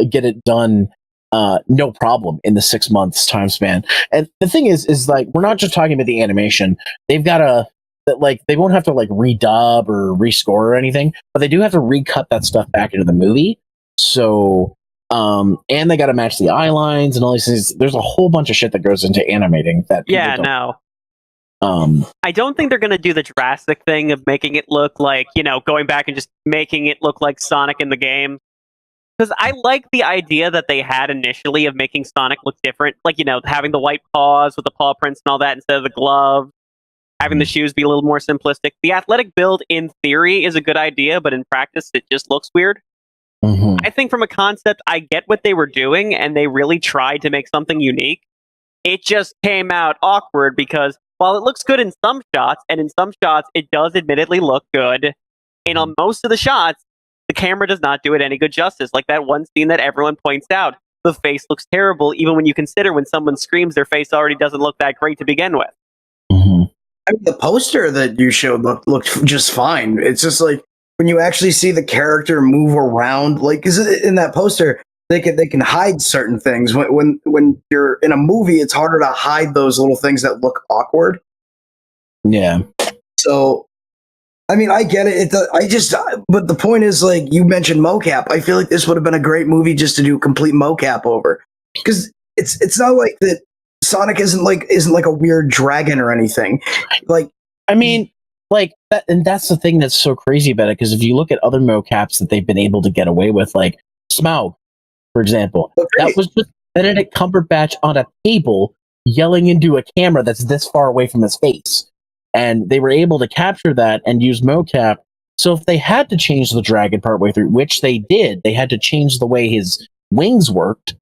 get it done no problem in the 6 months time span. And the thing is like we're not just talking about the animation. They've got they won't have to like redub or rescore or anything, but they do have to recut that stuff back into the movie. So and they got to match the eye lines and all these things. There's a whole bunch of shit that goes into animating that. I don't think they're going to do the drastic thing of making it look like, going back and just making it look like Sonic in the game. Because I like the idea that they had initially of making Sonic look different. Like, having the white paws with the paw prints and all that instead of the glove. Having the shoes be a little more simplistic. The athletic build, in theory, is a good idea, but in practice, it just looks weird. Mm-hmm. I think from a concept, I get what they were doing, and they really tried to make something unique. It just came out awkward because while it looks good in some shots, and in some shots it does admittedly look good, and on most of the shots, the camera does not do it any good justice. Like that one scene that everyone points out, the face looks terrible, even when you consider when someone screams, their face already doesn't look that great to begin with. Mm-hmm. I mean, the poster that you showed looked just fine. It's just like when you actually see the character move around, like, because in that poster they can hide certain things. When you're in a movie, it's harder to hide those little things that look awkward. Yeah. So, I mean, I get it. But the point is, like you mentioned, mocap. I feel like this would have been a great movie just to do complete mocap over, because it's not like that. Sonic isn't like a weird dragon or anything. Like, I mean, like that, and that's the thing that's so crazy about it. Because if you look at other mocaps that they've been able to get away with, like Smaug, for example, that was just Benedict Cumberbatch on a table yelling into a camera that's this far away from his face, and they were able to capture that and use mocap So if they had to change the dragon partway through, which they did, they had to change the way his wings worked.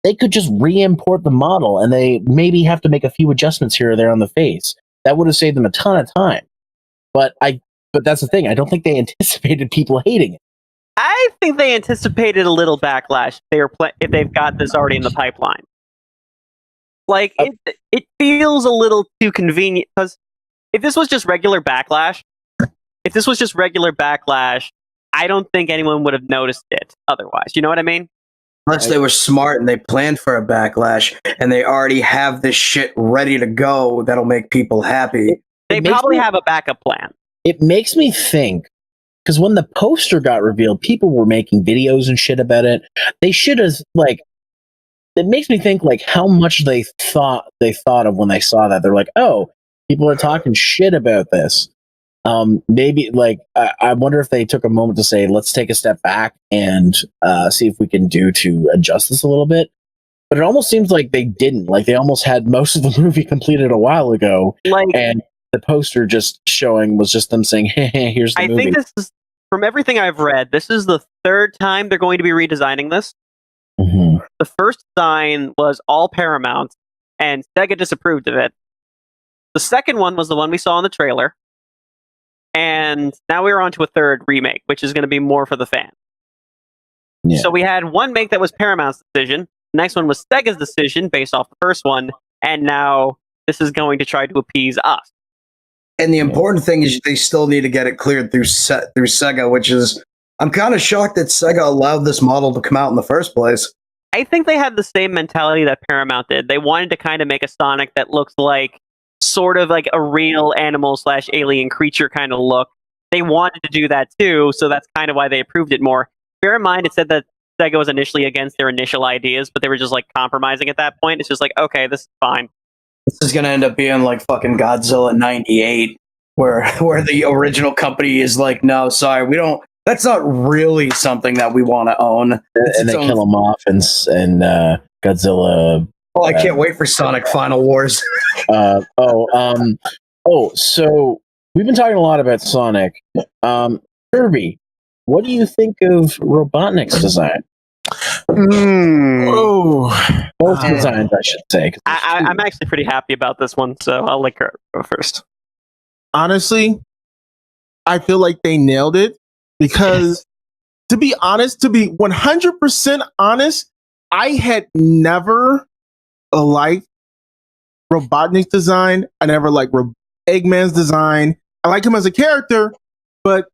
They could just re-import the model, and they maybe have to make a few adjustments here or there on the face. That would have saved them a ton of time. But that's the thing. I don't think they anticipated people hating it. I think they anticipated a little backlash if they've got this already in the pipeline. Like, it feels a little too convenient, because if this was just regular backlash, I don't think anyone would have noticed it otherwise. You know what I mean? Unless they were smart and they planned for a backlash and they already have this shit ready to go that'll make people happy. They probably have a backup plan. It makes me think, because when the poster got revealed, people were making videos and shit about it. They should have, like, it makes me think, like, how much they thought of when they saw that. They're like, oh, people are talking shit about this. Maybe, like, I wonder if they took a moment to say, let's take a step back and see if we can do to adjust this a little bit. But it almost seems like they didn't. Like, they almost had most of the movie completed a while ago. And the poster just showing was just them saying, hey, here's the movie. I think this is, from everything I've read, this is the third time they're going to be redesigning this. Mm-hmm. The first design was all Paramount, and Sega disapproved of it. The second one was the one we saw in the trailer. And now we're on to a third remake, which is going to be more for the fans. Yeah. So we had one make that was Paramount's decision. The next one was Sega's decision based off the first one. And now this is going to try to appease us. And the important thing is they still need to get it cleared through Sega, which is, I'm kind of shocked that Sega allowed this model to come out in the first place. I think they had the same mentality that Paramount did. They wanted to kind of make a Sonic that looks like sort of like a real animal/alien creature kind of look. They wanted to do that too, so that's kind of why they approved it more. Bear in mind, it said that Sega was initially against their initial ideas, but they were just like compromising at that point. It's just like, okay, this is fine. This is going to end up being like fucking Godzilla 98, where the original company is like, no, sorry, we don't. That's not really something that we want to own. And they kill them off, and Godzilla. Oh, I can't wait for Sonic Final Wars. So we've been talking a lot about Sonic. Kirby, what do you think of Robotnik's design? Both designs, I should say. I'm actually pretty happy about this one, so I'll let her go first. Honestly, I feel like they nailed it because, to be 100% honest, I had never liked Robotnik's design. I never liked Eggman's design. I like him as a character, but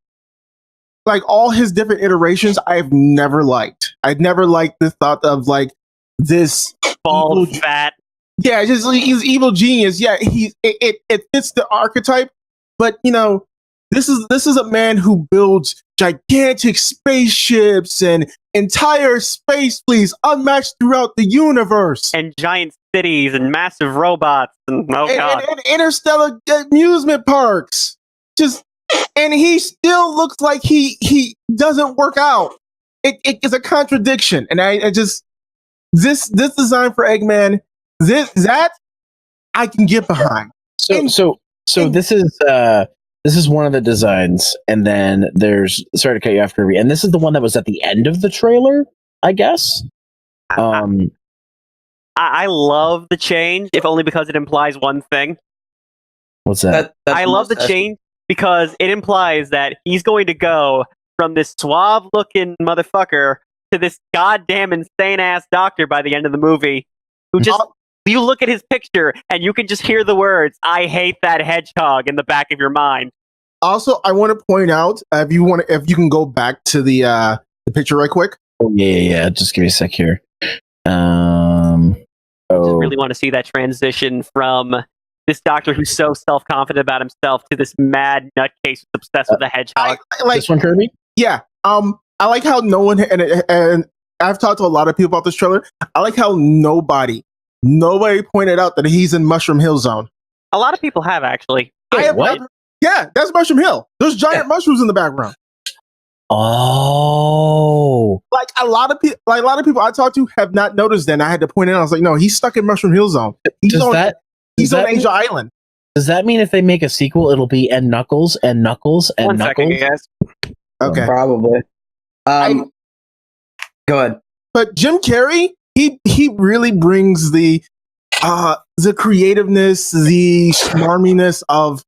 like all his different iterations, I've never liked. I'd never liked the thought of like this bald, fat. Yeah, just he's evil genius. Yeah, it fits the archetype, but you know, this is a man who builds gigantic spaceships and entire space fleets unmatched throughout the universe, and giant cities and massive robots and and interstellar amusement parks. And he still looks like he doesn't work out. It is a contradiction, and I just this design for Eggman, that I can get behind. So this is one of the designs, and then there's, sorry to cut you off, Kirby, and this is the one that was at the end of the trailer, I guess. I love the change, if only because it implies one thing. What's that? I love the change because it implies that he's going to go from this suave-looking motherfucker to this goddamn insane-ass doctor by the end of the movie, who just, you look at his picture and you can just hear the words, "I hate that hedgehog," in the back of your mind. Also, I want to point out, if you can go back to the picture right quick. Oh yeah. Just give me a sec here. I just really want to see that transition from this doctor who's so self-confident about himself to this mad nutcase who's obsessed with a hedgehog. This one, Kirby? Yeah. I like how no one, and I've talked to a lot of people about this trailer. I like how nobody pointed out that he's in Mushroom Hill Zone. A lot of people have, actually. Yeah, that's Mushroom Hill. There's giant mushrooms in the background. Oh, like a lot of people I talked to have not noticed that. And I had to point it out. I was like, no, he's stuck in Mushroom Hill Zone. He's on Angel Island. Does that mean if they make a sequel, it'll be and Knuckles and Knuckles and One Knuckles? second, guys. Okay. Probably. Go ahead. But Jim Carrey, he really brings the creativeness, the smarminess of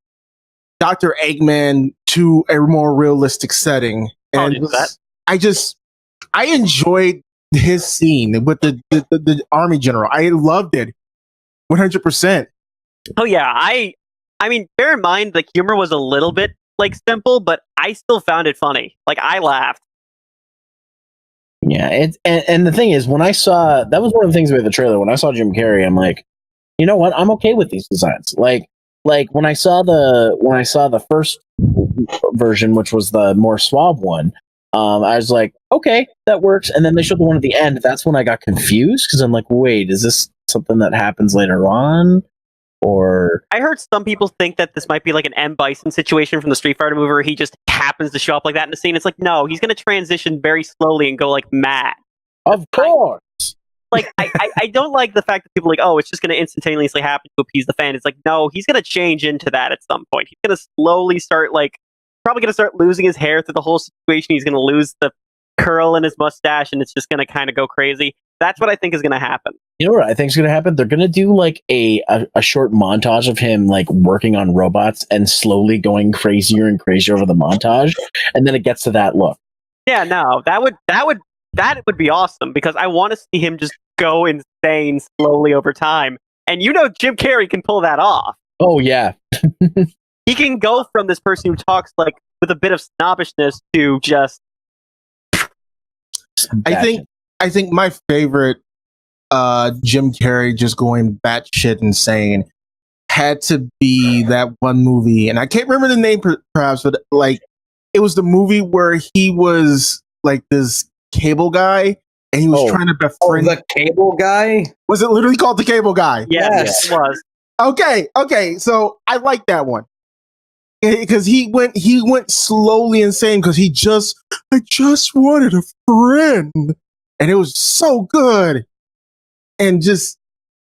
Dr. Eggman to a more realistic setting. I'll And do that. I enjoyed his scene with the army general. I loved it 100%. Oh yeah, I mean, bear in mind the humor was a little bit like simple, but I still found it funny. Like I laughed. Yeah, and the thing is, when I saw that was one of the things about the trailer. When I saw Jim Carrey, I'm like, you know what? I'm okay with these designs. Like when I saw the first version, which was the more suave one, I was like, okay, that works. And then they showed the one at the end. That's when I got confused because I'm like, wait, is this something that happens later on? Or I heard some people think that this might be like an M. Bison situation from the Street Fighter movie where he just happens to show up like that in the scene. It's like, no, he's going to transition very slowly and go like mad. of course. I don't like the fact that people are like, oh, it's just going to instantaneously happen to appease the fan. It's like, no, he's going to change into that at some point. He's going to slowly start probably going to start losing his hair through the whole situation. He's going to lose the curl in his mustache and it's just going to kind of go crazy. That's what I think is going to happen. You know what I think is going to happen? They're going to do like a short montage of him like working on robots and slowly going crazier and crazier over the montage, and then it gets to that look. Yeah, no, that would be awesome because I want to see him just go insane slowly over time. And Jim Carrey can pull that off. Oh yeah, He can go from this person who talks like with a bit of snobbishness to just. I think my favorite Jim Carrey just going batshit insane had to be that one movie, and I can't remember the name perhaps, but like it was the movie where he was like this cable guy and he was trying to befriend the cable guy. Was it literally called the Cable Guy? Yes, it was. Okay. So I like that one because he went slowly insane because I just wanted a friend, and it was so good. And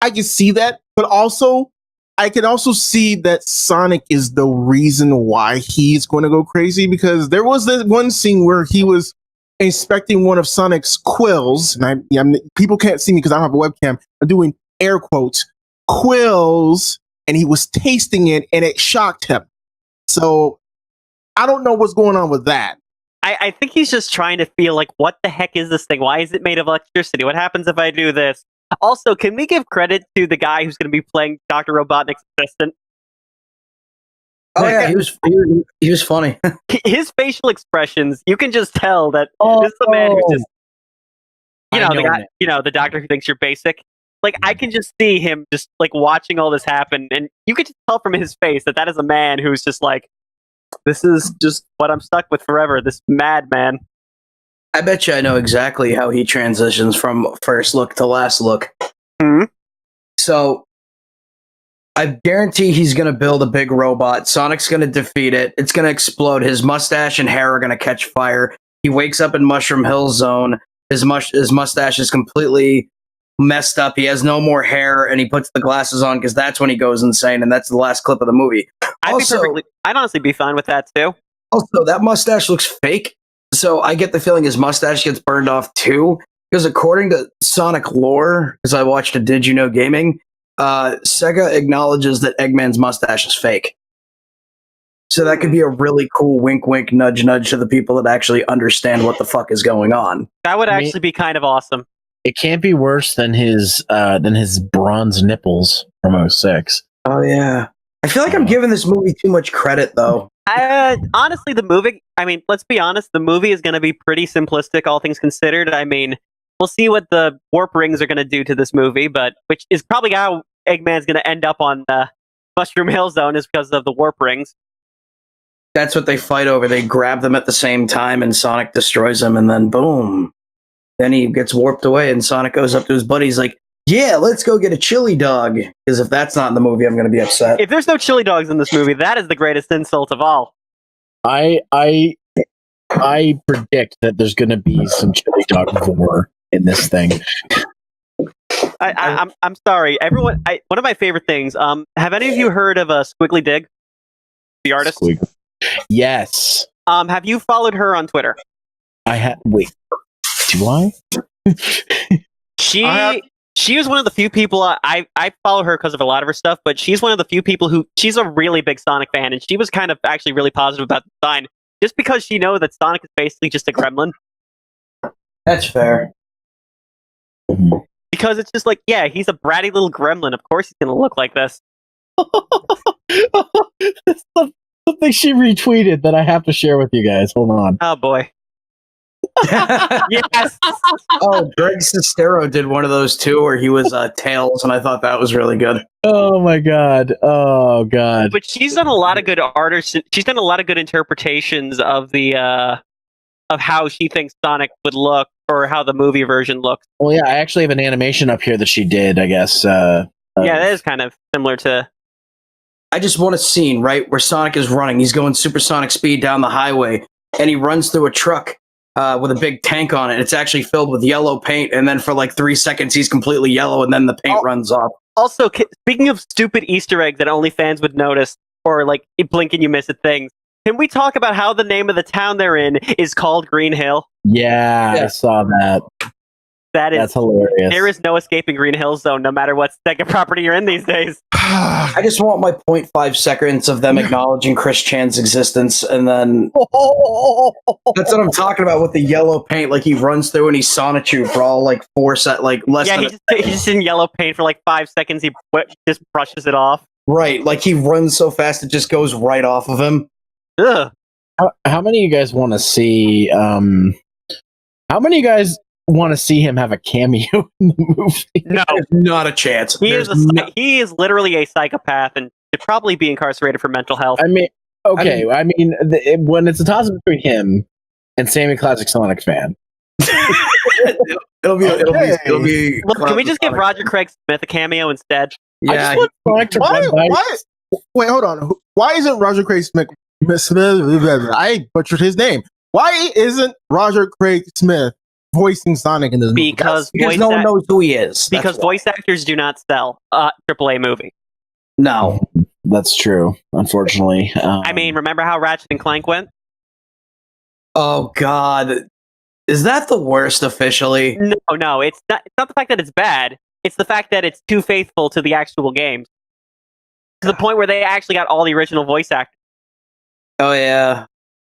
I can see that, but also I can also see that Sonic is the reason why he's going to go crazy, because there was this one scene where he was inspecting one of Sonic's quills, and people can't see me because I don't have a webcam. I'm doing air quotes, quills, and he was tasting it, and it shocked him. So I don't know what's going on with that. I think he's just trying to feel like, what the heck is this thing? Why is it made of electricity? What happens if I do this? Also, can we give credit to the guy who's going to be playing Dr. Robotnik's assistant? Oh yeah, he was funny. His facial expressions, you can just tell that this is a man who's just, the doctor who thinks you're basic. Like, I can just see him just like watching all this happen, and you can just tell from his face that is a man who's just like, this is just what I'm stuck with forever. This madman. I bet you I know exactly how he transitions from first look to last look. Mm-hmm. So I guarantee he's going to build a big robot. Sonic's going to defeat it. It's going to explode. His mustache and hair are going to catch fire. He wakes up in Mushroom Hill Zone. His mustache is completely messed up. He has no more hair, and he puts the glasses on because that's when he goes insane, and that's the last clip of the movie. I'd honestly be fine with that too. Also, that mustache looks fake. So I get the feeling his mustache gets burned off too, because according to Sonic lore, because I watched a Did You Know Gaming, Sega acknowledges that Eggman's mustache is fake. So that could be a really cool wink, wink, nudge, nudge to the people that actually understand what the fuck is going on. That would actually be kind of awesome. It can't be worse than his bronze nipples from 06. Oh yeah, I feel like I'm giving this movie too much credit though. Honestly, the movie, I mean, let's be honest, the movie is going to be pretty simplistic, all things considered. I mean, we'll see what the warp rings are going to do to this movie, but which is probably how Eggman's going to end up on Mushroom Hill Zone, is because of the warp rings. That's what they fight over. They grab them at the same time, and Sonic destroys them, and then boom. Then he gets warped away, and Sonic goes up to his buddy. He's like, yeah, let's go get a chili dog. Because if that's not in the movie, I'm going to be upset. If there's no chili dogs in this movie, that is the greatest insult of all. I predict that there's going to be some chili dog war in this thing. I'm sorry, everyone. One of my favorite things. Have any of you heard of Squiggly Dig, the artist? Yes. Have you followed her on Twitter? Wait, do I? She was one of the few people I follow her because of a lot of her stuff, but she's one of the few people who she's a really big Sonic fan, and she was kind of actually really positive about the design, just because she knows that Sonic is basically just a gremlin. That's fair. Because it's just like, yeah, he's a bratty little gremlin. Of course he's gonna look like this. That's something she retweeted that I have to share with you guys. Hold on. Oh boy. Yes. Oh, Greg Sestero did one of those too, where he was Tails, and I thought that was really good. Oh my god. Oh god. But she's done a lot of good she's done a lot of good interpretations of the of how she thinks Sonic would look, or how the movie version looks. Well, yeah, I actually have an animation up here that she did, I guess. Yeah, that is kind of similar to... I just want a scene, right, where Sonic is running. He's going supersonic speed down the highway, and he runs through a truck with a big tank on it. It's actually filled with yellow paint, and then for like 3 seconds, he's completely yellow, and then the paint runs off. Also, speaking of stupid Easter eggs that only fans would notice, or like blink and you miss it things, can we talk about how the name of the town they're in is called Green Hill? Yeah, I saw that. That's hilarious. There is no escaping Green Hill Zone, no matter what Sega property you're in these days. I just want my 0.5 seconds of them acknowledging Chris Chan's existence, and then that's what I'm talking about with the yellow paint. Like he runs through and he Sonichu for all like 4 sec, like less. Yeah, than he's just in yellow paint for like 5 seconds. He just brushes it off. Right, like he runs so fast it just goes right off of him. Ugh. How many of you guys want to see? How many of you guys want to see him have a cameo in the movie? No, not a chance. He is literally a psychopath and should probably be incarcerated for mental health. I mean, okay. When it's a toss between him and Sammy Classic Sonic fan, it'll be. Look, can we just give Roger Craig Smith a cameo instead? Yeah. I just want Sonic to run by. Wait, hold on. Why isn't Roger Craig Smith? I butchered his name. Why isn't Roger Craig Smith voicing Sonic in this movie? Because no one knows who he is. Because voice actors do not sell a AAA movie. No, that's true. Unfortunately, I mean, remember how Ratchet and Clank went? Oh God, is that the worst officially? No, it's not. It's not the fact that it's bad. It's the fact that it's too faithful to the actual games, to the point where they actually got all the original voice actors. Oh yeah,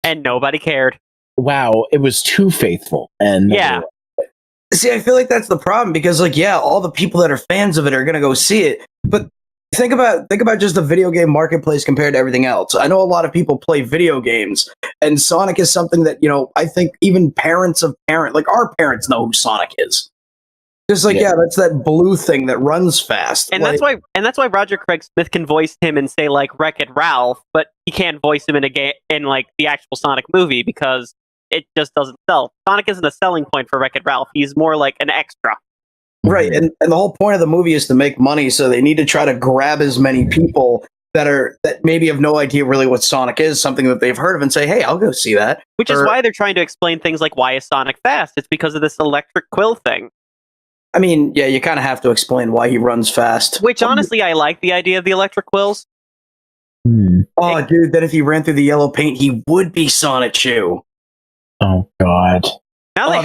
and nobody cared. Wow, it was too faithful, and yeah. See, I feel like that's the problem because, like, yeah, all the people that are fans of it are gonna go see it, but think about just the video game marketplace compared to everything else. I know a lot of people play video games, and Sonic is something that I think even like our parents know who Sonic is. Just like that's that blue thing that runs fast, and that's why Roger Craig Smith can voice him in say like Wreck-It Ralph, but he can't voice him in a game in like the actual Sonic movie because it just doesn't sell. Sonic isn't a selling point for Wreck-It Ralph. He's more like an extra. Right, and the whole point of the movie is to make money, so they need to try to grab as many people that maybe have no idea really what Sonic is, something that they've heard of, and say, hey, I'll go see that. Which is why they're trying to explain things like why is Sonic fast? It's because of this electric quill thing. I mean, yeah, you kind of have to explain why he runs fast. Which, honestly, I like the idea of the electric quills. Oh, dude, then if he ran through the yellow paint, he would be Sonichu. Oh, God. Now they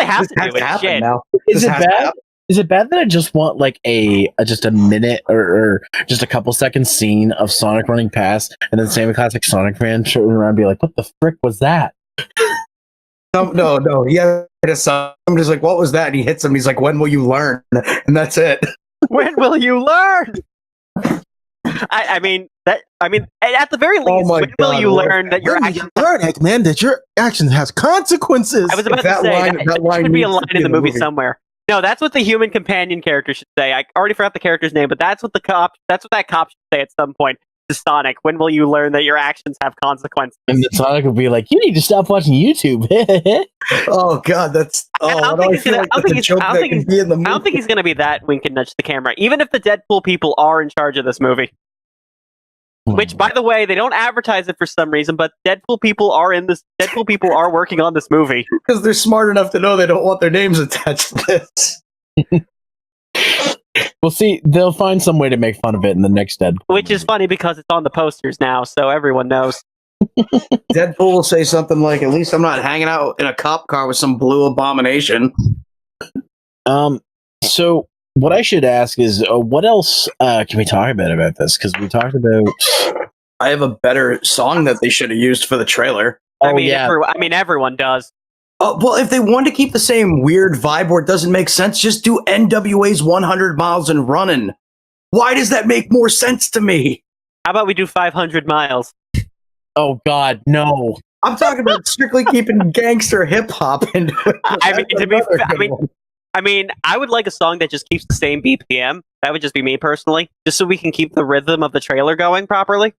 have to do it. Shit. Now. Is it bad? Is it bad that I just want like just a minute or just a couple seconds scene of Sonic running past, and then Sammy Classic Sonic fan turning around and be like, "What the frick was that?" No. Yeah, I'm just like, "What was that?" And he hits him. He's like, "When will you learn?" And that's it. When will you learn? I mean, at the very least, when will you learn that your actions... learn, Eggman, that your action has consequences? I was about to say, that should be a line in the movie somewhere. No, that's what the human companion character should say. I already forgot the character's name, but that's what that cop should say at some point to Sonic. When will you learn that your actions have consequences? And then Sonic will be like, "You need to stop watching YouTube." Oh God, that's. I don't think he's gonna be that wink and nudge to the camera. Even if the Deadpool people are in charge of this movie, which, by the way, they don't advertise it for some reason, but Deadpool people are in this. Deadpool people are working on this movie because they're smart enough to know they don't want their names attached to this. Well, see, they'll find some way to make fun of it in the next Deadpool. Which is funny because it's on the posters now, so everyone knows. Deadpool will say something like, "At least I'm not hanging out in a cop car with some blue abomination." So what I should ask is, what else can we talk about this? Because we talked about. I have a better song that they should have used for the trailer. I mean, everyone does. Well, if they want to keep the same weird vibe where it doesn't make sense, just do NWA's 100 Miles and Running. Why does that make more sense to me? How about we do 500 miles? Oh God, no! I'm talking about strictly keeping gangster hip hop into it. I mean, I would like a song that just keeps the same BPM. That would just be me personally, just so we can keep the rhythm of the trailer going properly.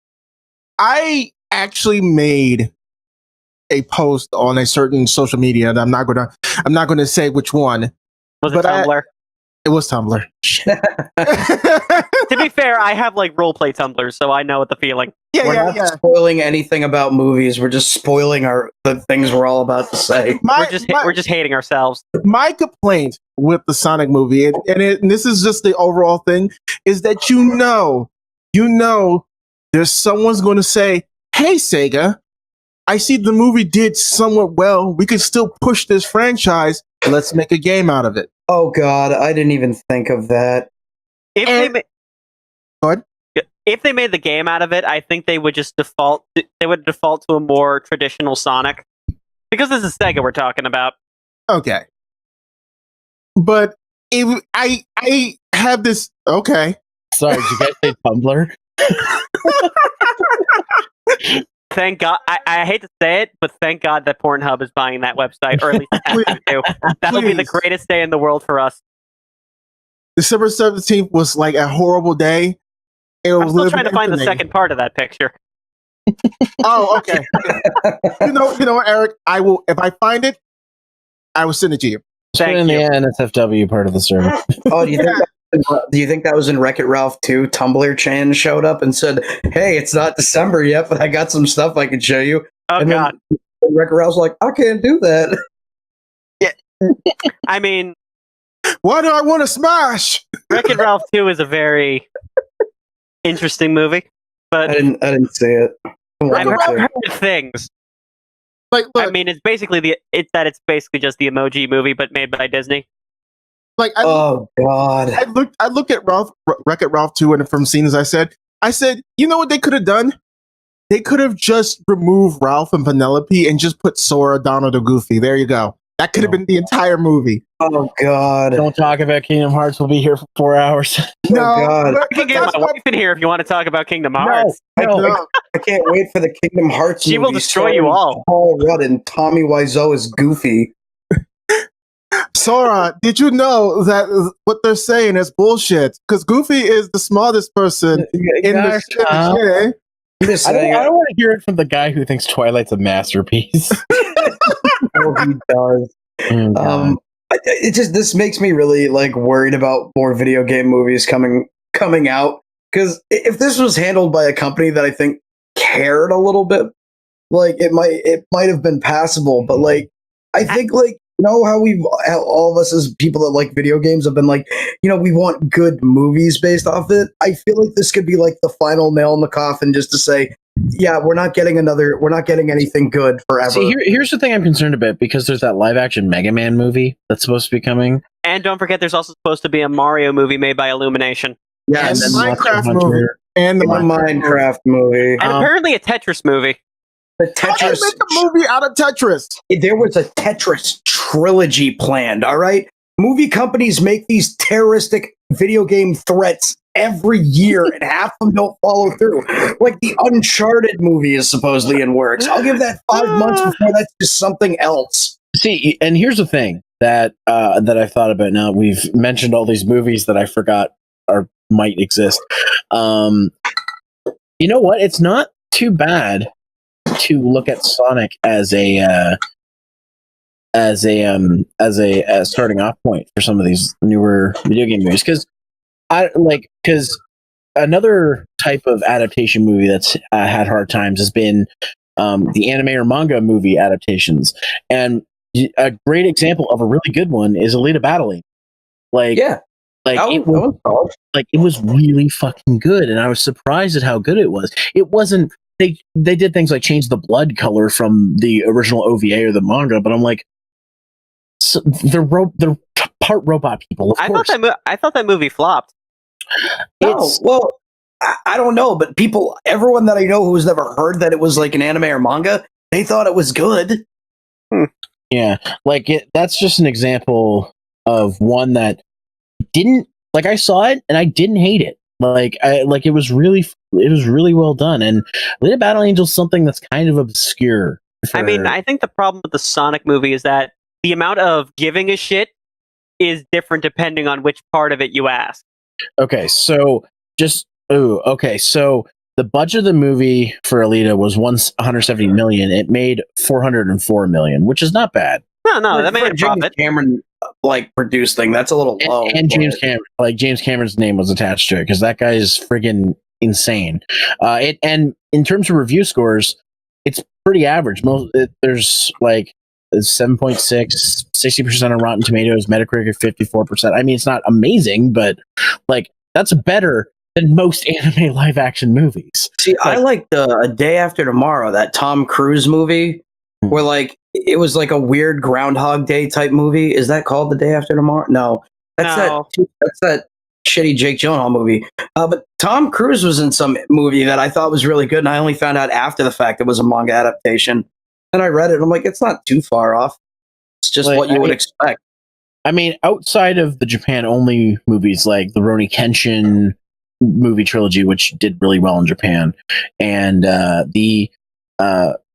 I actually made a post on a certain social media that I'm not gonna say which one. Was it Tumblr? It was Tumblr. To be fair, I have like roleplay Tumblrs, so I know what the feeling. We're not spoiling anything about movies. We're just spoiling the things we're all about to say. We're just hating ourselves. My complaint with the Sonic movie, and this is just the overall thing, is that you know, there's someone's going to say, "Hey, Sega, I see the movie did somewhat well. We could still push this franchise. Let's make a game out of it." Oh God, I didn't even think of that. If they made the game out of it, I think they would just default. They would default to a more traditional Sonic, because this is Sega we're talking about. Okay, but if I have this. Okay, sorry, did you guys say Tumblr? Thank God. I hate to say it, but thank God that Pornhub is buying that website, or at least that'll be the greatest day in the world for us. December 17th was like a horrible day. I'm still trying to find the second part of that picture. Oh, okay. you know what, Eric? I will, if I find it, I will send it to you. Put in the NSFW part of the server. Oh, do you think that was in Wreck-It Ralph 2? Tumblr Chan showed up and said, "Hey, it's not December yet, but I got some stuff I can show you." Oh, and God. Wreck-It Ralph's like, "I can't do that." Yeah. I mean, why do I want to smash? Wreck-It Ralph 2 is a very interesting movie, but I didn't see it. I've heard things. Like, look, I mean, it's basically it's basically just the Emoji Movie, but made by Disney. Like, oh God! I looked at Wreck-It Ralph 2, and from scenes I said, you know what they could have done? They could have just removed Ralph and Penelope and just put Sora, Donald, or Goofy. There you go. That could have been the entire movie. Oh God! Don't talk about Kingdom Hearts. We'll be here for 4 hours. No, God. I can get my wife in here if you want to talk about Kingdom Hearts. No. I can't wait for the Kingdom Hearts. She will destroy you all. Paul Rudd and Tommy Wiseau is Goofy. Sora, did you know that what they're saying is bullshit? Because Goofy is the smartest person in the ship. I don't want to hear it from the guy who thinks Twilight's a masterpiece. Oh, he does. This makes me really like worried about more video game movies coming out, because if this was handled by a company that I think cared a little bit, like it might have been passable. But like I think like, you know how all of us as people that like video games have been like, you know, we want good movies based off it. I feel like this could be like the final nail in the coffin, just to say, yeah, we're not getting anything good forever. See, here's the thing I'm concerned about, because there's that live action Mega Man movie that's supposed to be coming. And don't forget, there's also supposed to be a Mario movie made by Illumination. Yeah, and the Minecraft movie. And the Minecraft movie. And apparently a Tetris movie. The Tetris. How do you make a movie out of Tetris? There was a Tetris trilogy planned, all right? Movie companies make these terroristic video game threats every year, and half of them don't follow through. Like the Uncharted movie is supposedly in works. I'll give that 5 months before that's just something else. See, and here's the thing that I've thought about now. We've mentioned all these movies that I forgot or might exist. You know what? It's not too bad to look at Sonic as a starting off point for some of these newer video game movies, because another type of adaptation movie that's had hard times has been the anime or manga movie adaptations, and a great example of a really good one is Alita Battle. It was really fucking good, and I was surprised at how good it was. It wasn't they did things like change the blood color from the original OVA or the manga, but I'm like, so they're part robot people. Of course, I thought that movie flopped. No, well, I don't know, but everyone that I know who's never heard that it was like an anime or manga, they thought it was good. Yeah, like that's just an example of one that didn't like. I saw it and I didn't hate it. It was really well done. And Alita Battle Angel is something that's kind of obscure. I mean, I think the problem with the Sonic movie is that the amount of giving a shit is different depending on which part of it you ask. Okay, so so the budget of the movie for Alita was 170 million. It made 404 million, which is not bad. No, that made a James profit. Cameron produced thing. That's a little low. And James Cameron's name was attached to it because that guy is friggin' insane. And in terms of review scores, it's pretty average. There's like 7.6, 60% on Rotten Tomatoes, Metacritic at 54%. I mean, it's not amazing, but like that's better than most anime live action movies. See, I like A Day After Tomorrow, that Tom Cruise movie, where like it was like a weird Groundhog Day type movie. Is that called The Day After Tomorrow? No, that's that shitty Jake Gyllenhaal movie. But Tom Cruise was in some movie that I thought was really good, and I only found out after the fact it was a manga adaptation. And I read it, and I'm like, it's not too far off. It's just what you would expect. I mean, outside of the Japan-only movies like the Rurouni Kenshin movie trilogy, which did really well in Japan, and the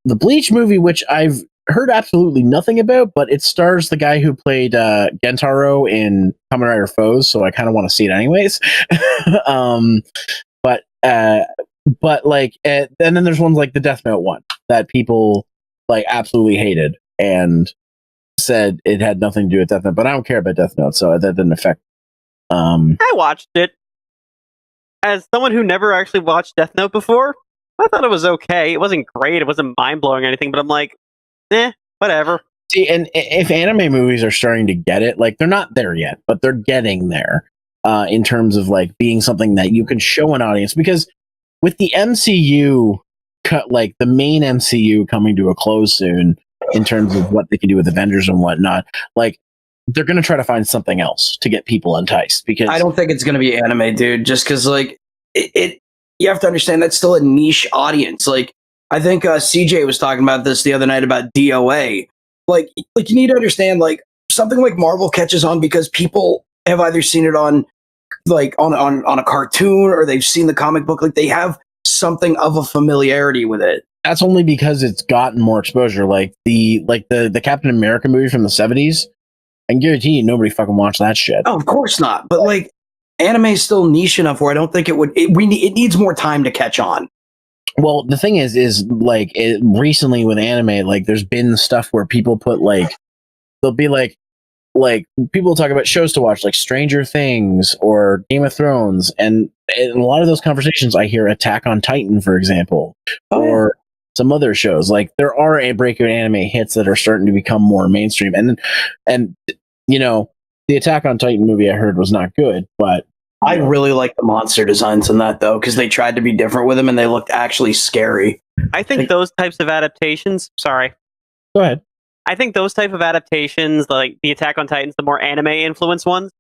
Bleach movie, which I've heard absolutely nothing about, but it stars the guy who played Gentaro in Kamen Rider Foes, so I kind of want to see it anyways. But like, and then there's ones like the Death Note one that people like absolutely hated and said it had nothing to do with Death Note, but I don't care about Death Note, so that didn't affect. I watched it. As someone who never actually watched Death Note before, I thought it was okay. It wasn't great. It wasn't mind-blowing or anything, but I'm like, whatever. See, and if anime movies are starting to get it, like they're not there yet, but they're getting there in terms of like being something that you can show an audience. Because with the MCU, like the main MCU coming to a close soon in terms of what they can do with Avengers and whatnot, like they're going to try to find something else to get people enticed. Because I don't think it's going to be anime, dude. Just because like it, you have to understand that's still a niche audience. Like I think CJ was talking about this the other night about DOA. Like you need to understand, like something like Marvel catches on because people have either seen it on a cartoon or they've seen the comic book. Like they have something of a familiarity with it. That's only because it's gotten more exposure. Like the Captain America movie from the 70s. I can guarantee you nobody fucking watched that shit. Oh, of course not. But like anime is still niche enough where I don't think it needs more time to catch on. Well, the thing is like recently with anime, like there's been stuff where people put like, they'll be like people talk about shows to watch like Stranger Things or Game of Thrones. And in a lot of those conversations, I hear Attack on Titan, for example, or some other shows. Like there are breakout anime hits that are starting to become more mainstream. And you know, the Attack on Titan movie I heard was not good, but I really like the monster designs in that though, because they tried to be different with them and they looked actually scary. I think those types of adaptations. Sorry, go ahead. I think those type of adaptations, like the Attack on Titans, the more anime influenced ones,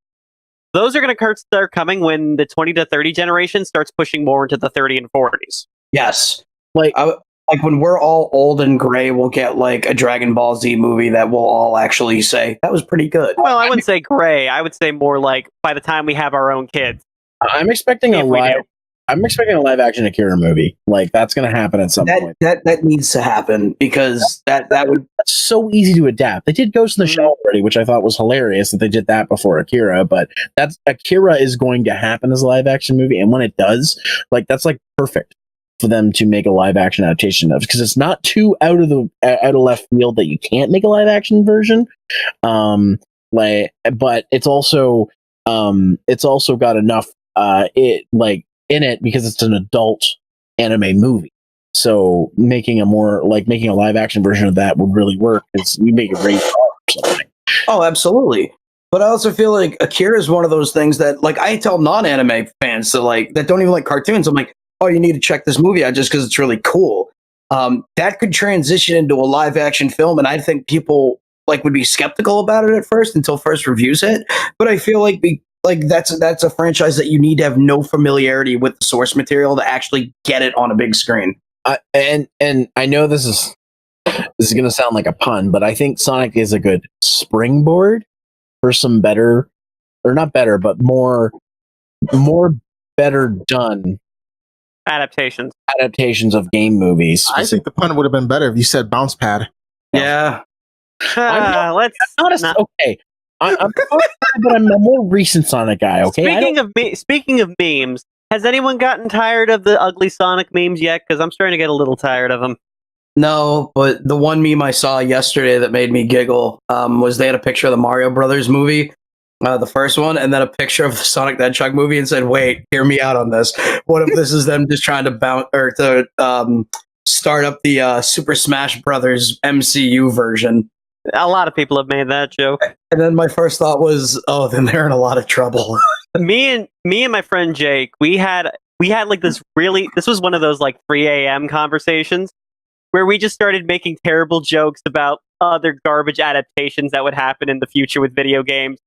those are going to start coming when the 20 to 30 generation starts pushing more into the 30 and 40s. Yes, like when we're all old and gray, we'll get like a Dragon Ball Z movie that we'll all actually say that was pretty good. Well, I wouldn't say gray. I would say more like by the time we have our own kids. I'm expecting a live action Akira movie. Like that's going to happen at some point. That needs to happen because that's so easy to adapt. They did Ghost in the Shell already, which I thought was hilarious that they did that before Akira. But Akira is going to happen as a live action movie, and when it does, like that's like perfect for them to make a live action adaptation of, because it's not too out of left field that you can't make a live action version. But it's also got enough in it because it's an adult anime movie. So making a live action version of that would really work because you make a great or something. Oh, absolutely. But I also feel like Akira is one of those things that like I tell non-anime fans that don't even like cartoons. I'm like, oh, you need to check this movie out just because it's really cool. That could transition into a live action film, and I think people would be skeptical about it at first until first reviews hit. But I feel like that's a franchise that you need to have no familiarity with the source material to actually get it on a big screen. And I know this is going to sound like a pun, but I think Sonic is a good springboard for some better, or not better, but more better done adaptations of game movies. I think the pun would have been better if you said bounce pad. Yeah. I'm a more recent Sonic guy. Okay. Speaking of memes, has anyone gotten tired of the ugly Sonic memes yet? Because I'm starting to get a little tired of them. No, but the one meme I saw yesterday that made me giggle was they had a picture of the Mario Brothers movie, the first one, and then a picture of the Sonic the Hedgehog movie, and said, "Wait, hear me out on this. What if this is them just trying to start up the Super Smash Brothers MCU version?" A lot of people have made that joke. And then my first thought was, "Oh, then they're in a lot of trouble." me and my friend Jake, we had like this was one of those like 3 a.m. conversations where we just started making terrible jokes about other garbage adaptations that would happen in the future with video games.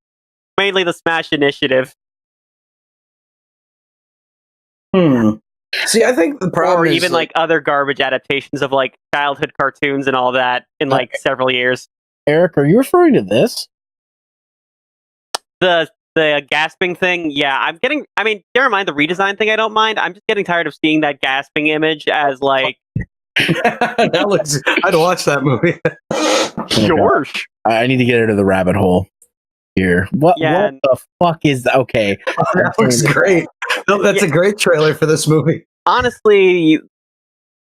Mainly the Smash Initiative. See, I think the problem or is even like other garbage adaptations of like childhood cartoons and all that in like several years. Eric, are you referring to this? The gasping thing, yeah. Never mind the redesign thing, I don't mind. I'm just getting tired of seeing that gasping image as like that looks. I'd watch that movie. George. I need to get into the rabbit hole here. What the fuck is that? Okay. That looks great. No, that's a great trailer for this movie. Honestly,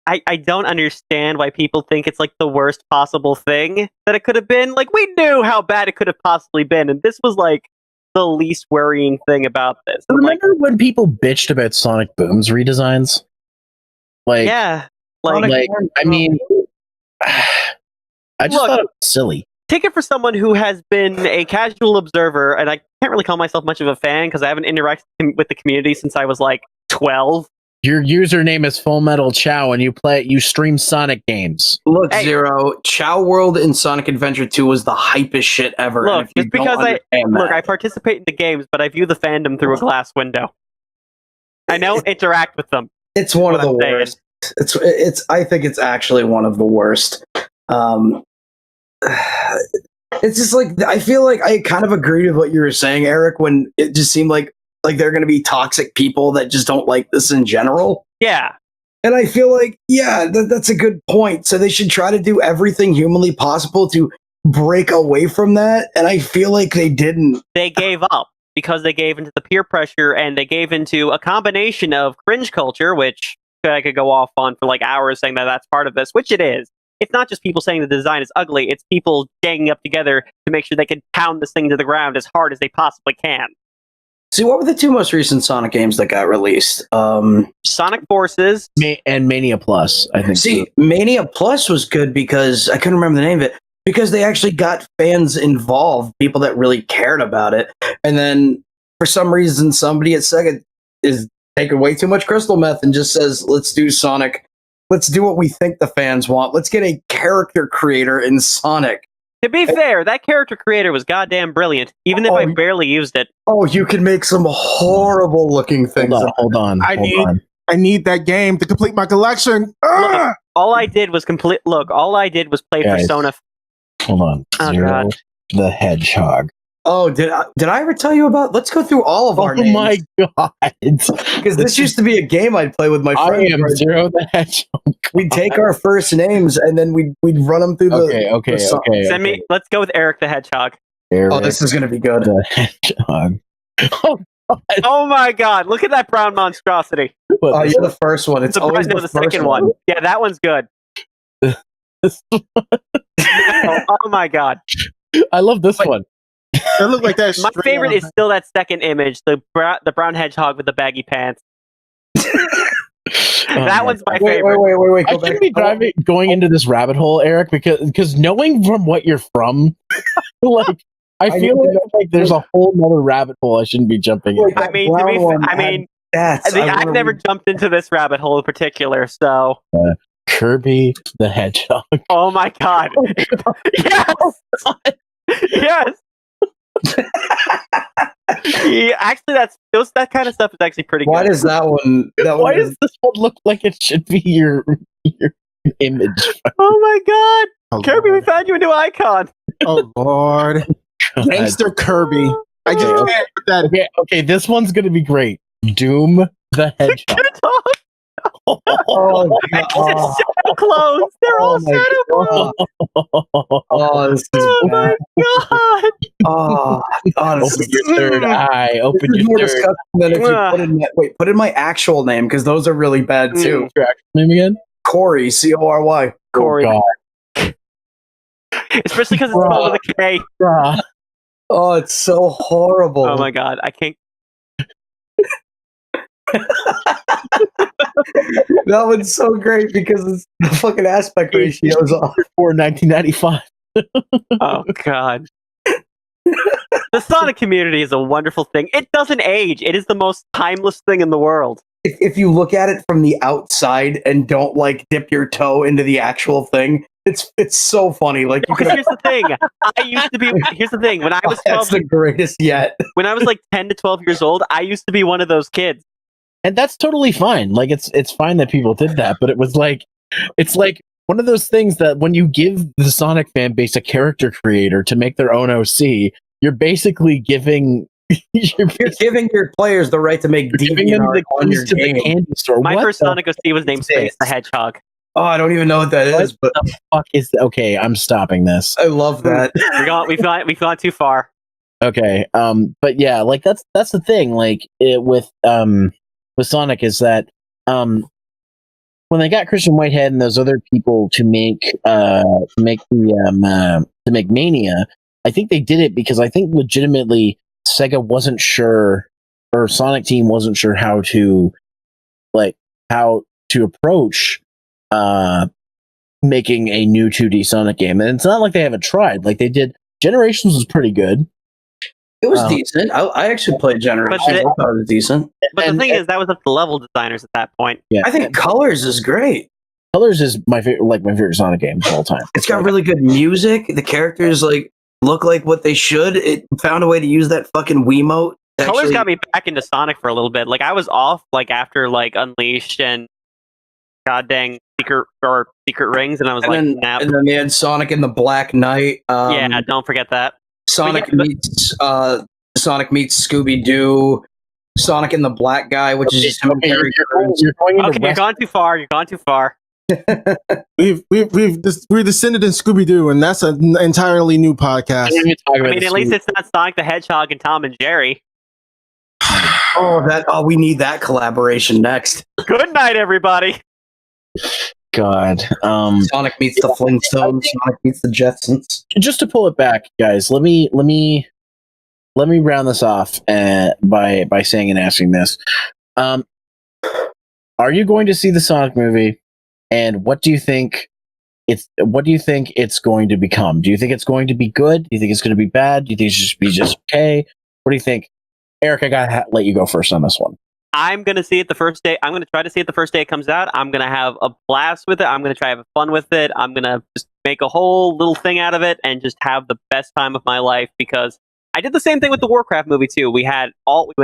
I don't understand why people think it's like the worst possible thing that it could have been. Like, we knew how bad it could have possibly been, and this was like the least worrying thing about this. Remember when people bitched about Sonic Boom's redesigns? Like, yeah. I mean, I just thought it was silly. Take it for someone who has been a casual observer, and I can't really call myself much of a fan because I haven't interacted with the community since I was like 12. Your username is Full Metal Chao, and you stream Sonic games. Look, hey. Zero, Chao World in Sonic Adventure 2 was the hypest shit ever. Look, just because I participate in the games, but I view the fandom through a glass window. I don't interact with them. It's one of the worst. I think it's actually one of the worst. It's just like, I feel like I kind of agree with what you were saying, Eric, when it just seemed like they're going to be toxic people that just don't like this in general. Yeah. And I feel like, that's a good point. So they should try to do everything humanly possible to break away from that. And I feel like they didn't. They gave up because they gave into the peer pressure, and they gave into a combination of cringe culture, which I could go off on for like hours saying that that's part of this, which it is. It's not just people saying the design is ugly. It's people ganging up together to make sure they can pound this thing to the ground as hard as they possibly can. See, what were the two most recent Sonic games that got released? Sonic Forces and Mania Plus, I think. See, Mania Plus was good because I couldn't remember the name of it, because they actually got fans involved, people that really cared about it. And then for some reason, somebody at Sega is taking way too much crystal meth and just says, let's do Sonic. Let's do what we think the fans want. Let's get a character creator in Sonic. To be fair, that character creator was goddamn brilliant, even if I barely used it. Oh, you can make some horrible looking things. Hold on. I need that game to complete my collection. Look, all I did was play Persona. Hold on. Zero the Hedgehog. Oh, did I ever tell you about? Let's go through all of our names. Oh my god! Because this used to be a game I'd play with my friends. I am Zero the Hedgehog. We'd take our first names and then we'd run them through Okay. Send me. Let's go with Eric the Hedgehog. This is gonna be good. The Hedgehog. Oh my god! Look at that brown monstrosity. Oh, you're the first one. It's always the second one. Yeah, that one's good. Oh my god! I love this one. It looked like that. My favorite is still that second image, the brown hedgehog with the baggy pants. That one's my favorite. Wait. I shouldn't be going into this rabbit hole, Eric, because knowing from what you're from, I feel like there's a whole nother rabbit hole I shouldn't be jumping in. I mean, I've never jumped into this rabbit hole in particular, so Kirby the Hedgehog. oh my god. Yes! Yes! Yeah, actually, that kind of stuff is actually pretty good. Why does that one? Why does this one look like it should be your image? Oh my god! Oh, Kirby, we Lord. found you a new icon! Oh Lord, gangster Kirby. I just Okay, can't with that. Okay, this one's gonna be great. Doom the Hedgehog. Good talk! Oh, It's shadow clones! They're all my shadow clones! oh, this is Oh my god! oh, this Open is your third eye. Open this is your more third. disgusting than if you put in my actual name because those are really bad too. Your actual name again? Corey, Cory. Corey. Oh, Especially because it's spelled with a K. God. Oh, it's so horrible. Oh my god, I can't. That one's so great because it's, the fucking aspect ratio is off. For 1995. Oh god. The Sonic community is a wonderful thing. It doesn't age. It is the most timeless thing in the world. If you look at it from the outside and don't like dip your toe into the actual thing, it's so funny. Like you Because could here's the thing. I used to be. Here's the thing. When I was 12, that's the greatest yet. when I was like 10 to 12 years old, I used to be one of those kids. And that's totally fine. Like it's fine that people did that, but it's like one of those things that when you give the Sonic fan base a character creator to make their own OC, you're basically giving You're giving your players the right to make giving them DeviantArt the on your keys to the game. candy store. My What first the Sonic OC was named Space the Hedgehog. Oh, I don't even know what that is, but fuck is okay? I'm stopping this. I love that. We've gone too far. Okay. But yeah, like that's the thing. Like with Sonic is that when they got Christian Whitehead and those other people to make Mania, I think they did it because I think legitimately Sega wasn't sure, or Sonic Team wasn't sure how to approach making a new 2D Sonic game. And it's not like they haven't tried. Like they did. Generations was pretty good. It was decent. I actually played Generations. I thought it was decent. But the thing is, that was up to level designers at that point. Yeah, I think Colors is great. Colors is my favorite Sonic game of all time. It's got really good music. The characters look like what they should. It found a way to use that fucking Wiimote. Colors got me back into Sonic for a little bit. Like I was off after Unleashed and God dang Secret Rings, and I was and then they had Sonic and the Black Knight. Yeah, don't forget that. Sonic meets Scooby Doo. Sonic and the Black Guy, which is just him and Terry Crews. You're gone too far. You're gone too far. We've descended in Scooby Doo, and that's an entirely new podcast. I mean, at least it's not Sonic the Hedgehog and Tom and Jerry. We need that collaboration next. Good night, everybody. God. Sonic meets the Flintstones. Sonic meets the Jetsons. Just to pull it back, guys, let me round this off by saying and asking this. Are you going to see the Sonic movie? And what do you think it's going to become? Do you think it's going to be good? Do you think it's going to be bad? Do you think it's just okay? What do you think? Eric, I gotta let you go first on this one. I'm going to see it the first day. I'm going to try to see it the first day it comes out. I'm going to have a blast with it. I'm going to try to have fun with it. I'm going to just make a whole little thing out of it and just have the best time of my life, because I did the same thing with the Warcraft movie too. We went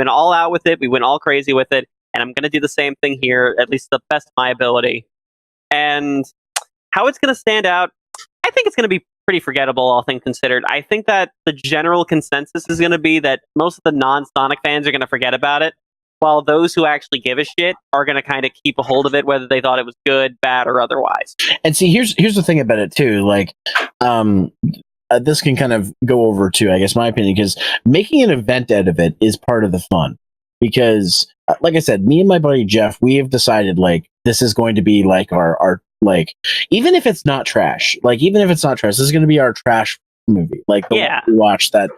all out with it. We went all crazy with it. And I'm going to do the same thing here, at least the best of my ability. And how it's going to stand out, I think it's going to be pretty forgettable, all things considered. I think that the general consensus is going to be that most of the non-Sonic fans are going to forget about it, while those who actually give a shit are going to kind of keep a hold of it, whether they thought it was good, bad, or otherwise. And see, here's the thing about it too. Like, this can kind of go over to, I guess, my opinion, because making an event out of it is part of the fun. Because, like I said, me and my buddy Jeff, we have decided like this is going to be like our like, even if it's not trash, this is going to be our trash movie. Like the one we watch that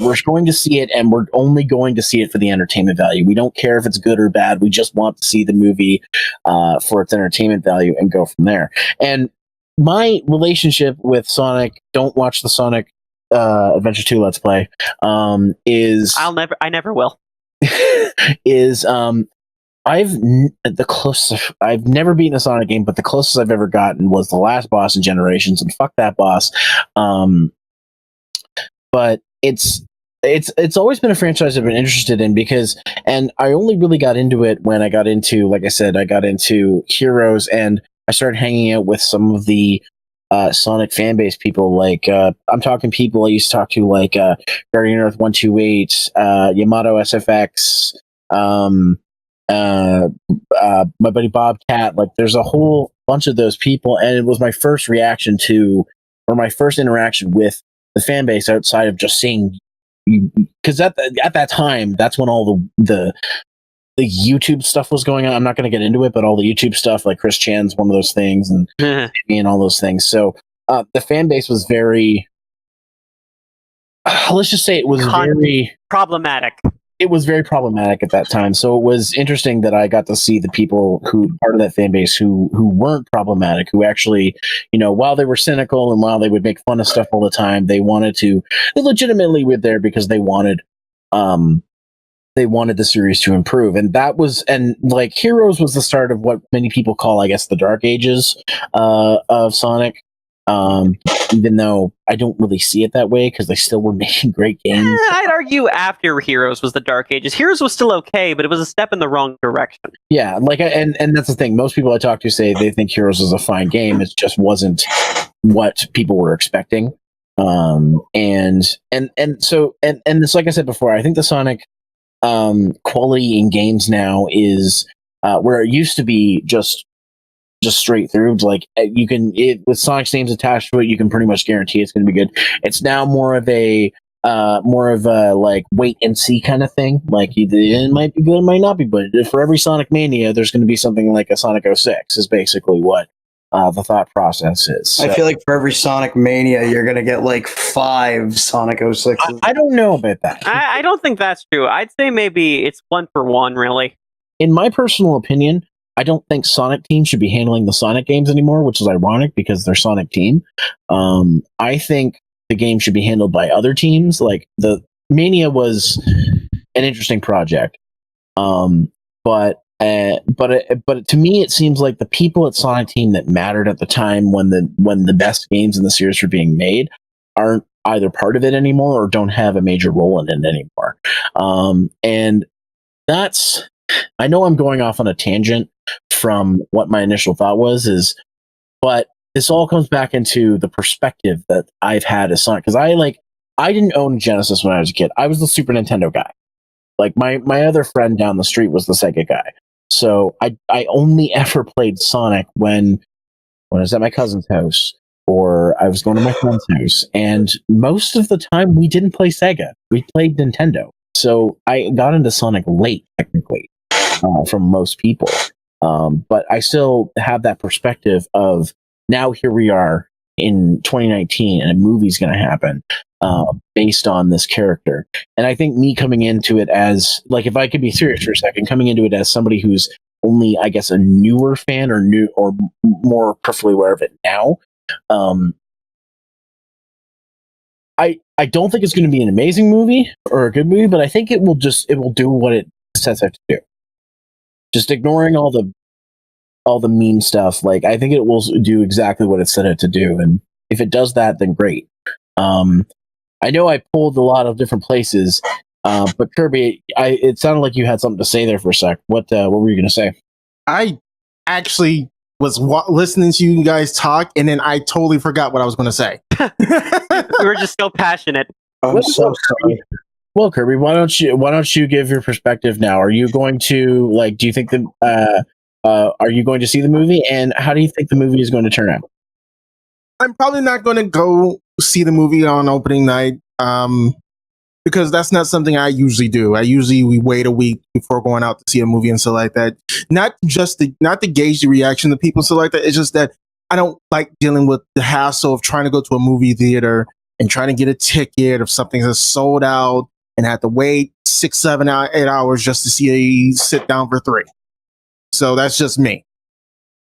we're going to see it, and we're only going to see it for the entertainment value. We don't care if it's good or bad. We just want to see the movie for its entertainment value and go from there. And my relationship with Sonic, don't watch the Sonic Adventure 2 Let's Play, is I never will. is The closest I've never beaten a Sonic game, but the closest I've ever gotten was the last boss in Generations, and fuck that boss. But it's always been a franchise I've been interested in and I only really got into it when I got into, like I said, I got into Heroes, and I started hanging out with some of the Sonic fan base people. Like I'm talking people I used to talk to, like Guardian Earth 128, Yamato SFX, my buddy Bobcat. Like there's a whole bunch of those people, and it was my first reaction to, or my first interaction with the fan base outside of just seeing, because at that time, that's when all the YouTube stuff was going on. I'm not going to get into it, but all the YouTube stuff, like Chris Chan's one of those things, and and all those things. So the fan base was very, let's just say it was very problematic. It was very problematic at that time. So it was interesting that I got to see the people who part of that fan base who weren't problematic, who actually, while they were cynical and while they would make fun of stuff all the time, they legitimately were there because they wanted the series to improve. And like Heroes was the start of what many people call, I guess, the dark ages of Sonic. Even though I don't really see it that way, because they still were making great games. I'd argue after Heroes was the dark ages. Heroes was still okay, but it was a step in the wrong direction. Yeah, like, and that's the thing. Most people I talk to say they think Heroes was a fine game. It just wasn't what people were expecting. So it's like I said before, I think the Sonic quality in games now is where it used to be just straight through. Like with Sonic's names attached to it, you can pretty much guarantee it's going to be good. It's now more of a like wait and see kind of thing. Like it might be good, it might not be, but for every Sonic Mania, there's going to be something like a Sonic 06 is basically what the thought process is. So, I feel like for every Sonic Mania, you're going to get like 5 Sonic 06. I don't know about that. I don't think that's true. I'd say maybe it's 1 for 1, really. In my personal opinion, I don't think Sonic Team should be handling the Sonic games anymore, which is ironic because they're Sonic Team. I think the game should be handled by other teams. Like the Mania was an interesting project, but to me, it seems like the people at Sonic Team that mattered at the time when the best games in the series were being made aren't either part of it anymore or don't have a major role in it anymore. And that's. I know I'm going off on a tangent from what my initial thought was, but this all comes back into the perspective that I've had as Sonic, because I didn't own Genesis when I was a kid. I was the Super Nintendo guy. Like my other friend down the street was the Sega guy. So I only ever played Sonic when I was at my cousin's house or I was going to my friend's house, and most of the time we didn't play Sega. We played Nintendo. So I got into Sonic late, technically. From most people. But I still have that perspective of now here we are in 2019 and a movie's going to happen based on this character. And I think me coming into it as, like, if I could be serious for a second, coming into it as somebody who's only, I guess, a newer fan or more perfectly aware of it now, I don't think it's going to be an amazing movie or a good movie, but I think it will do what it sets out to do. Just ignoring all the meme stuff, like I think it will do exactly what it set out to do, and if it does that, then great. I know I pulled a lot of different places, but Kirby, it sounded like you had something to say there for a sec. What were you going to say? I actually was listening to you guys talk, and then I totally forgot what I was going to say. We were just so passionate. I'm so sorry. Well, Kirby, why don't you give your perspective now? Are you going to do you think are you going to see the movie, and how do you think the movie is going to turn out? I'm probably not going to go see the movie on opening night, because that's not something I usually do. We wait a week before going out to see a movie and stuff like that. Not to gauge the reaction of people, stuff like that. It's just that I don't like dealing with the hassle of trying to go to a movie theater and trying to get a ticket if something is sold out, and have to wait 6, 7, 8 hours just to see a sit down for 3. So that's just me.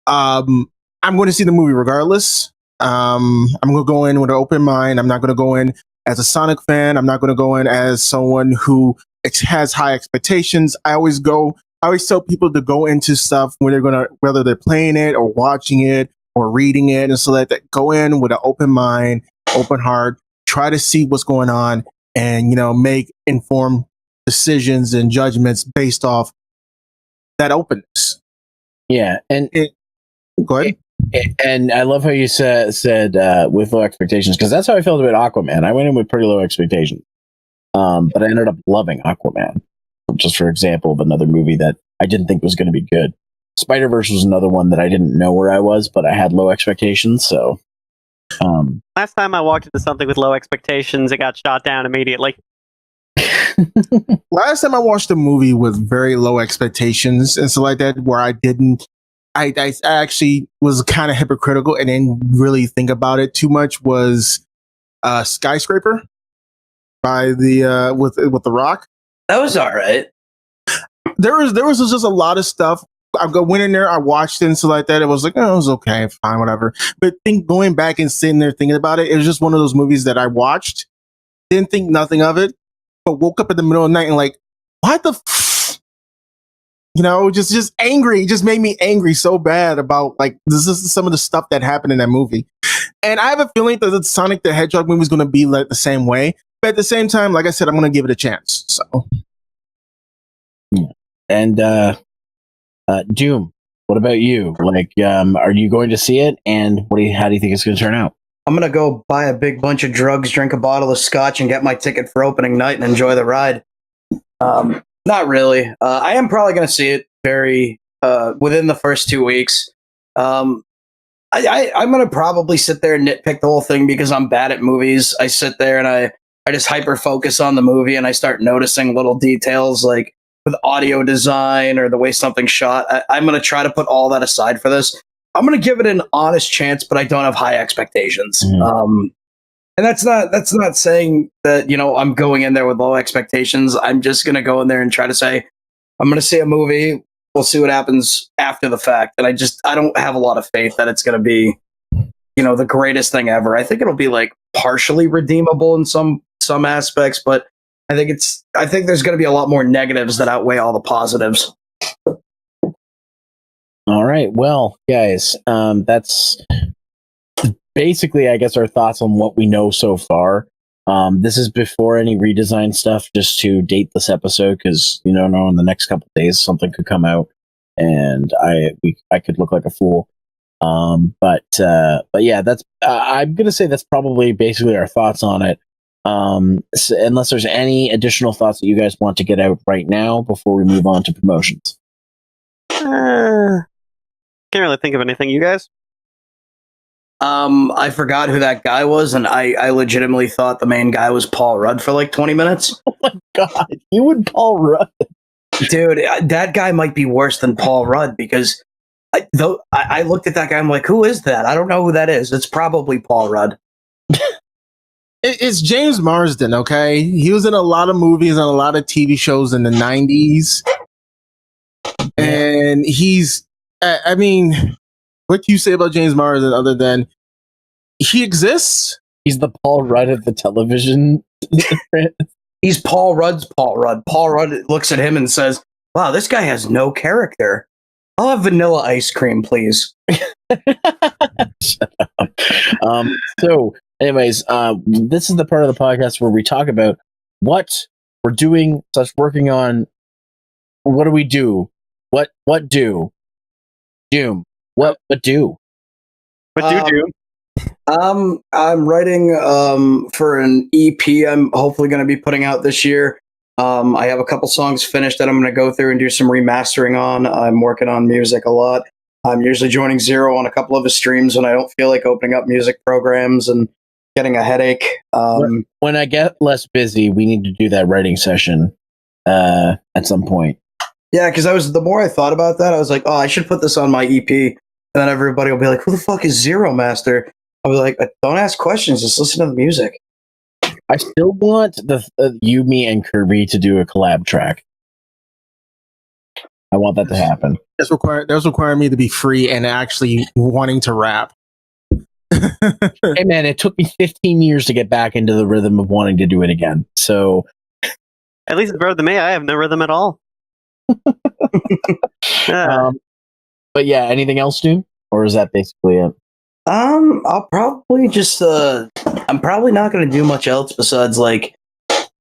I'm going to see the movie regardless. I'm going to go in with an open mind. I'm not going to go in as a Sonic fan. I'm not going to go in as someone who has high expectations. I always go I always tell people to go into stuff when whether they're playing it or watching it or reading it, and so that go in with an open mind, open heart, try to see what's going on, and make informed decisions and judgments based off that openness. Yeah, and go ahead. And I love how you said with low expectations, because that's how I felt about Aquaman. I went in with pretty low expectations, but I ended up loving Aquaman. Just for example of another movie that I didn't think was going to be good. Spider-Verse was another one that I didn't know where I was, but I had low expectations. So, last time I walked into something with low expectations, it got shot down immediately. Last time I watched a movie with very low expectations and stuff like that, where I actually was kind of hypocritical and didn't really think about it too much, was Skyscraper by the with The Rock. That was all right. There was just a lot of stuff. Went in there, I watched it and stuff like that. It was like, oh, it was okay, fine, whatever. But going back and sitting there thinking about it, it was just one of those movies that I watched, didn't think nothing of it, but woke up in the middle of the night and like, what the just angry. It just made me angry so bad about like this is some of the stuff that happened in that movie. And I have a feeling that the Sonic the Hedgehog movie is going to be like the same way. But at the same time, like I said, I'm going to give it a chance. So, and Doom, what about you? Like, are you going to see it? And how do you think it's going to turn out? I'm going to go buy a big bunch of drugs, drink a bottle of scotch, and get my ticket for opening night and enjoy the ride. Not really. I am probably going to see it within the first 2 weeks. I'm going to probably sit there and nitpick the whole thing because I'm bad at movies. I sit there and I just hyper focus on the movie and I start noticing little details like with audio design or the way something's shot. I'm going to try to put all that aside for this. I'm going to give it an honest chance, but I don't have high expectations. And that's not saying that, I'm going in there with low expectations. I'm just going to go in there and try to say, I'm going to see a movie. We'll see what happens after the fact. And I don't have a lot of faith that it's going to be, the greatest thing ever. I think it'll be like partially redeemable in some aspects, but I think there's going to be a lot more negatives that outweigh all the positives. All right. Well, guys, that's basically, I guess, our thoughts on what we know so far. This is before any redesign stuff, just to date this episode, because in the next couple of days something could come out, and I could look like a fool. But yeah, that's I'm gonna say that's probably basically our thoughts on it. So unless there's any additional thoughts that you guys want to get out right now before we move on to promotions. Can't really think of anything. You guys? I forgot who that guy was, and I legitimately thought the main guy was Paul Rudd for like 20 minutes. Oh my god, you and Paul Rudd. Dude, that guy might be worse than Paul Rudd because I looked at that guy, I'm like, who is that? I don't know who that is. It's probably Paul Rudd. It's James Marsden, okay? He was in a lot of movies and a lot of TV shows in the 90s. And he's, I mean, what do you say about James Marsden other than he exists? He's the Paul Rudd of the television. He's Paul Rudd's Paul Rudd. Paul Rudd looks at him and says, wow, this guy has no character. I'll have vanilla ice cream, please. Shut up. So, anyways, this is the part of the podcast where we talk about what we're doing, working on. What do we do? What do? Doom. What do? What do? I'm writing for an EP I'm hopefully going to be putting out this year. I have a couple songs finished that I'm going to go through and do some remastering on. I'm working on music a lot. I'm usually joining Zero on a couple of his streams when I don't feel like opening up music programs and getting a headache. When I get less busy, we need to do that writing session at some point. Yeah, because the more I thought about that, I was like, oh, I should put this on my EP. And then everybody will be like, who the fuck is Zeromaster? I'll be like, don't ask questions, just listen to the music. I still want you, me, and Kirby to do a collab track. I want that to happen. That's requiring me to be free and actually wanting to rap. Hey man, it took me 15 years to get back into the rhythm of wanting to do it again. So At least it's better than me. I have no rhythm at all. But yeah, anything else, Doom? Or is that basically it? I'll probably just I'm probably not gonna do much else besides like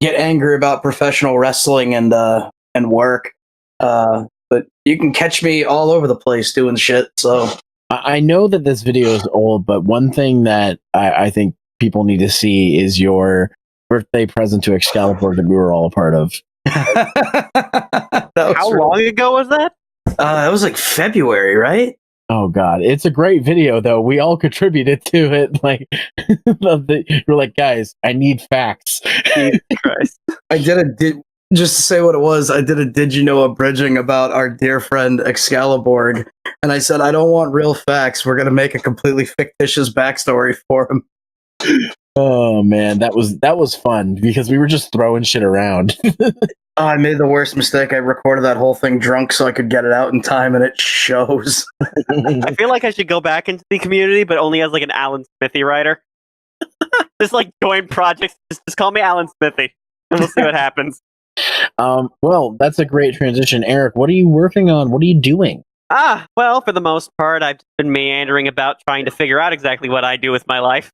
get angry about professional wrestling and work. But you can catch me all over the place doing shit. So I know that this video is old, but one thing that I think people need to see is your birthday present to Excalibur that we were all a part of. How long ago was that? That was like February, right? Oh God, it's a great video though. We all contributed to it. Like, you're like, guys, I need facts. Jesus Christ. I did just to say what it was. I did a did you know abridging about our dear friend Excalibur, and I said I don't want real facts. We're gonna make a completely fictitious backstory for him. Oh man, that was fun because we were just throwing shit around. I made the worst mistake. I recorded that whole thing drunk so I could get it out in time, and it shows. I feel like I should go back into the community, but only as like an Alan Smithy writer. Just like join projects. Just call me Alan Smithy, and we'll see what happens. Well, that's a great transition. Eric, what are you working on? What are you doing? Well, for the most part, I've been meandering about trying to figure out exactly what I do with my life.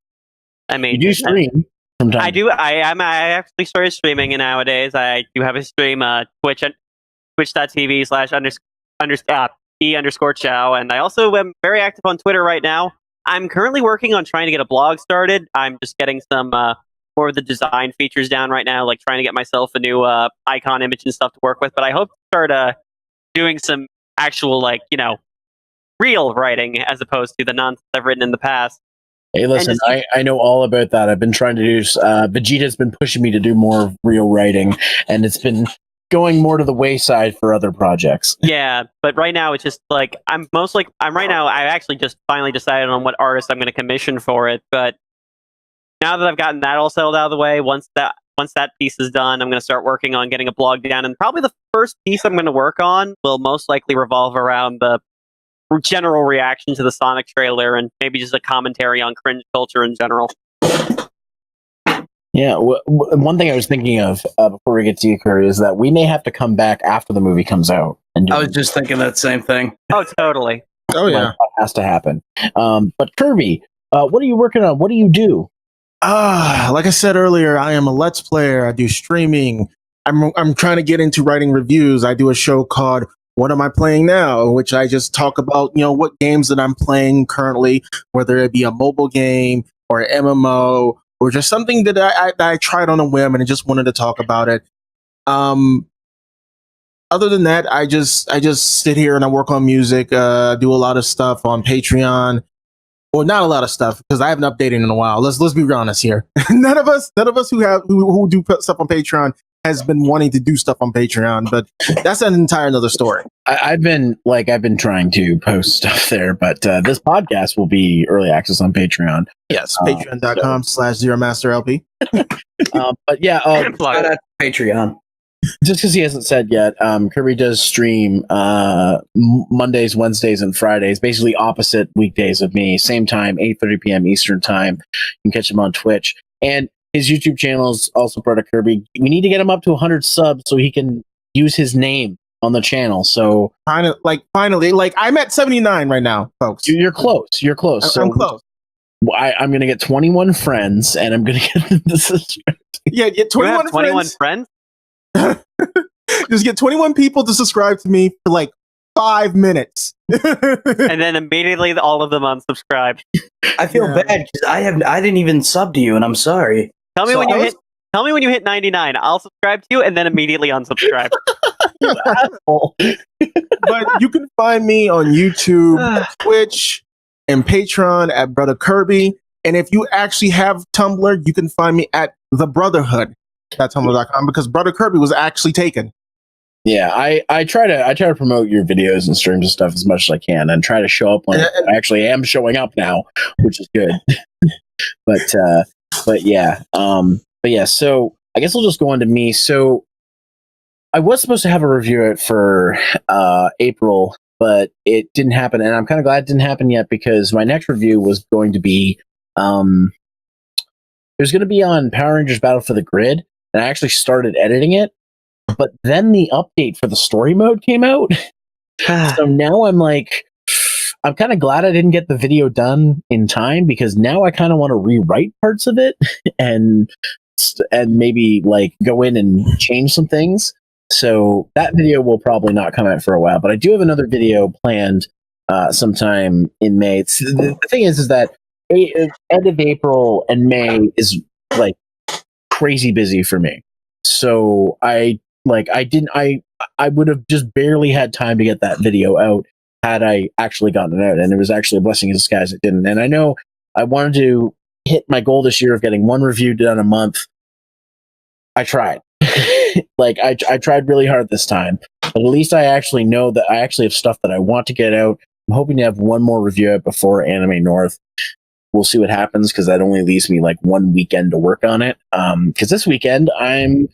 I mean, You do stream sometimes. I do. I actually started streaming nowadays. I do have a stream, twitch.tv/e_Chao, and I also am very active on Twitter right now. I'm currently working on trying to get a blog started. I'm just getting some more of the design features down right now, like trying to get myself a new icon image and stuff to work with. But I hope to start doing some actual, like, real writing as opposed to the nonsense I've written in the past. Hey, listen, I know all about that. I've been trying to do. Vegeta's been pushing me to do more real writing, and it's been going more to the wayside for other projects. Yeah, but right now it's just like I actually just finally decided on what artist I'm going to commission for it. But now that I've gotten that all settled out of the way, once that piece is done, I'm going to start working on getting a blog down. And probably the first piece I'm going to work on will most likely revolve around the general reaction to the Sonic trailer and maybe just a commentary on cringe culture in general. Yeah, one thing I was thinking of before we get to you, Kirby, is that we may have to come back after the movie comes out. And I was just thinking that same thing. Oh, totally. Oh yeah. That has to happen. But Kirby, what are you working on? What do you do? Like I said earlier, I am a Let's Player. I do streaming. I'm trying to get into writing reviews. I do a show called What Am I Playing Now, in which I just talk about, what games that I'm playing currently, whether it be a mobile game or an MMO or just something that I tried on a whim and I just wanted to talk about it. Other than that, I just sit here and I work on music, do a lot of stuff on Patreon. Well, not a lot of stuff because I haven't updated in a while. Let's be honest here. none of us who do put stuff on Patreon has been wanting to do stuff on Patreon, but that's an entire another story. I've been trying to post stuff there, but this podcast will be early access on Patreon. Yes, patreon.com/ZeromasterLP. But yeah, Shout out to Patreon. just because he hasn't said yet, Kirby does stream Mondays, Wednesdays, and Fridays, basically opposite weekdays of me. Same time, 8:30 p.m. Eastern time. You can catch him on Twitch. And his YouTube channel is also part of Kirby. We need to get him up to 100 subs so he can use his name on the channel. So finally, I'm at 79 right now, folks. You're close. You're close. I'm close. I'm going to get 21 friends, and I'm going to get them to subscribe. Yeah, get 21 friends? Just get 21 people to subscribe to me for like 5 minutes. And then immediately all of them unsubscribe. I feel bad because I didn't even sub to you, and I'm sorry. Tell me when you hit 99. I'll subscribe to you and then immediately unsubscribe. But you can find me on YouTube, Twitch, and Patreon at Brother Kirby. And if you actually have Tumblr, you can find me at The Brotherhood. That's Tumblr.com because Brother Kirby was actually taken. Yeah, I try to promote your videos and streams and stuff as much as I can, and try to show up when I actually am showing up now, which is good. but yeah. So I guess we'll just go on to me. So I was supposed to have a review for April, but it didn't happen, and I'm kind of glad it didn't happen yet because my next review was going to be it was going to be on Power Rangers Battle for the Grid, and I actually started editing it. but then the update for the story mode came out. So now I'm like, I'm kind of glad I didn't get the video done in time, because now I kind of want to rewrite parts of it and maybe like go in and change some things. So that video will probably not come out for a while, but I do have another video planned sometime in May. The thing is that end of April and May is like crazy busy for me. So I would have just barely had time to get that video out had I actually gotten it out. And it was actually a blessing in disguise it didn't. And I know I wanted to hit my goal this year of getting one review done a month. I tried. I tried really hard this time. But at least I actually know that I actually have stuff that I want to get out. I'm hoping to have one more review out before Anime North. We'll see what happens, because that only leaves me like one weekend to work on it. Because this weekend I'm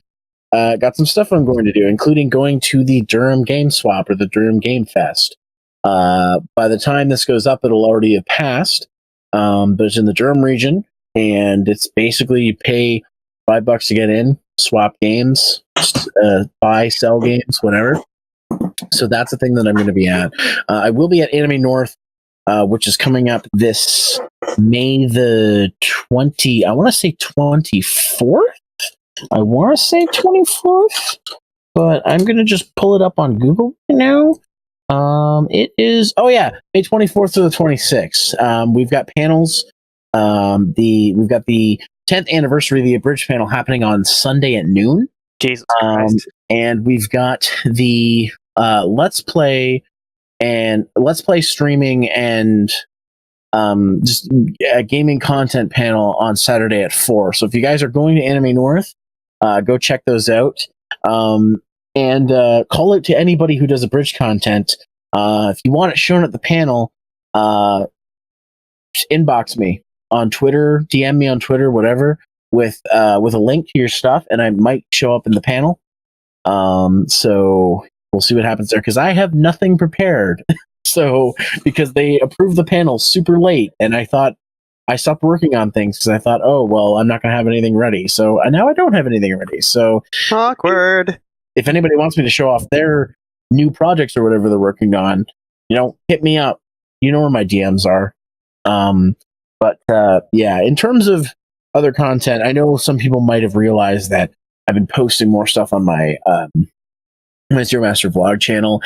got some stuff I'm going to do, including going to the Durham Game Swap, or the Durham Game Fest. By the time this goes up, it'll already have passed. But it's in the Durham region, and it's basically you pay $5 to get in, swap games, buy, sell games, whatever. So that's the thing that I'm going to be at. I will be at Anime North, which is coming up this May the 20. I want to say 24th. I want to say 24th, but I'm going to just pull it up on Google right now. It is, May 24th to the 26th. We've got panels. We've got the 10th anniversary of the Abridged panel happening on Sunday at noon. Jesus Christ. And we've got the Let's Play streaming and just a gaming content panel on Saturday at 4. So if you guys are going to Anime North, go check those out. And call out to anybody who does Abridged content. If you want it shown at the panel, just inbox me on Twitter, DM me on Twitter, whatever, with a link to your stuff, and I might show up in the panel. So we'll see what happens there, because I have nothing prepared. So because they approved the panel super late, and I stopped working on things because I thought, oh well, I'm not going to have anything ready. So now I don't have anything ready. So awkward. If anybody wants me to show off their new projects or whatever they're working on, hit me up. You know where my DMs are. In terms of other content, I know some people might have realized that I've been posting more stuff on my Zeromaster vlog channel.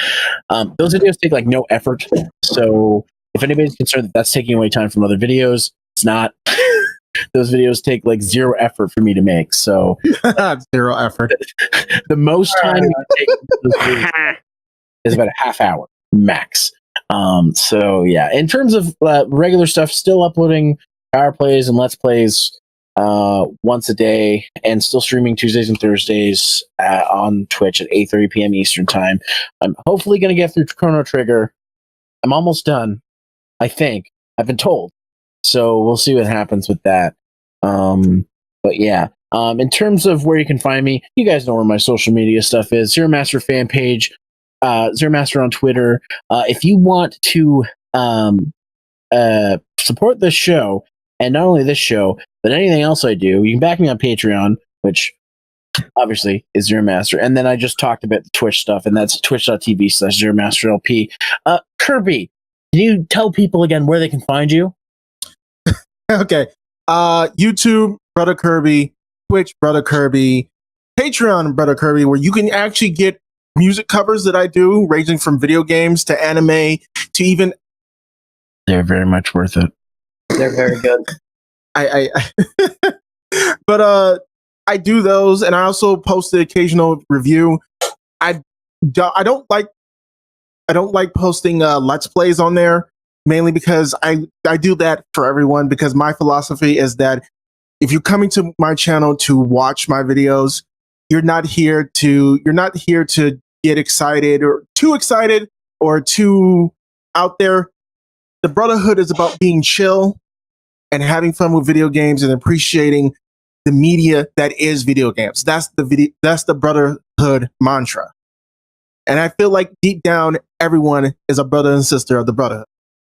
Those videos take like no effort. So if anybody's concerned that that's taking away time from other videos, it's not. Those videos take like zero effort for me to make. So zero effort. The most time it takes is about a half hour max. In terms of regular stuff, still uploading power plays and let's plays once a day, and still streaming Tuesdays and Thursdays on Twitch at 8:30 p.m. Eastern time. I'm hopefully going to get through Chrono Trigger. I'm almost done, I think. I've been told. So we'll see what happens with that. In terms of where you can find me, you guys know where my social media stuff is. Zeromaster fan page, Zeromaster on Twitter. If you want to support this show, and not only this show, but anything else I do, you can back me on Patreon, which obviously is Zeromaster. And then I just talked about the Twitch stuff, and that's twitch.tv/ZeromasterLP. Kirby, can you tell people again where they can find you? Okay. YouTube, Brother Kirby, Twitch, Brother Kirby, Patreon, Brother Kirby, where you can actually get music covers that I do, ranging from video games to anime to even. They're very much worth it. They're very good. But I do those, and I also post the occasional review. I don't like posting Let's Plays on there. Mainly because I do that for everyone, because my philosophy is that if you're coming to my channel to watch my videos, you're not here to get excited or too out there. The Brotherhood is about being chill and having fun with video games and appreciating the media that is video games. That's the Brotherhood mantra. And I feel like deep down, everyone is a brother and sister of the Brotherhood.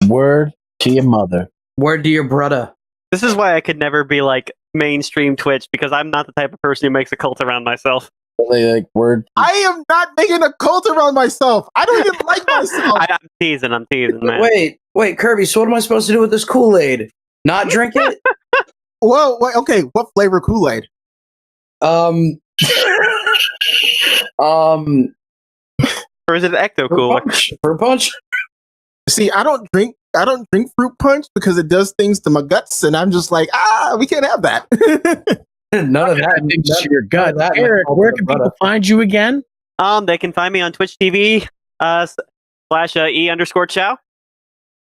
Word to your mother. Word to your brother. This is why I could never be like mainstream Twitch, because I'm not the type of person who makes a cult around myself. Like word. I am not making a cult around myself. I don't even like myself. I'm teasing, man. Wait, Kirby. So what am I supposed to do with this Kool-Aid? Not drink it? Whoa, wait, okay. What flavor Kool-Aid? Um, Or is it Ecto Cooler? Fruit punch. See, I don't drink fruit punch because it does things to my guts, and I'm just like, we can't have that. None of that. Things to your gut. Eric, where can people find you again? They can find me on Twitch TV /E_Chao.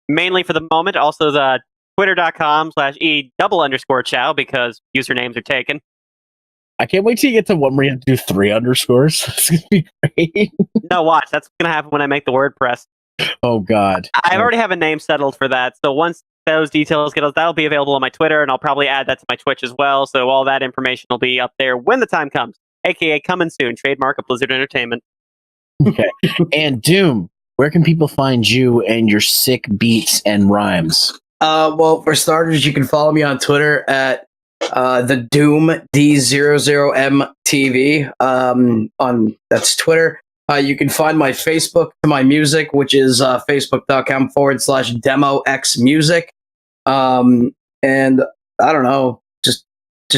Mainly for the moment. Also the Twitter.com/E_Chao because usernames are taken. I can't wait till you get to one where you have to do 3 underscores. It's gonna be great. No, watch. That's gonna happen when I make the WordPress. Oh God. I already have a name settled for that. So once those details get out, that'll be available on my Twitter, and I'll probably add that to my Twitch as well. So all that information will be up there when the time comes. AKA coming soon. Trademark of Blizzard Entertainment. Okay. And Doom, where can people find you and your sick beats and rhymes? Well, for starters, you can follow me on Twitter at the Doom D00MTV. On that's Twitter. You can find my Facebook to my music, which is facebook.com/demoxmusic. And I don't know, just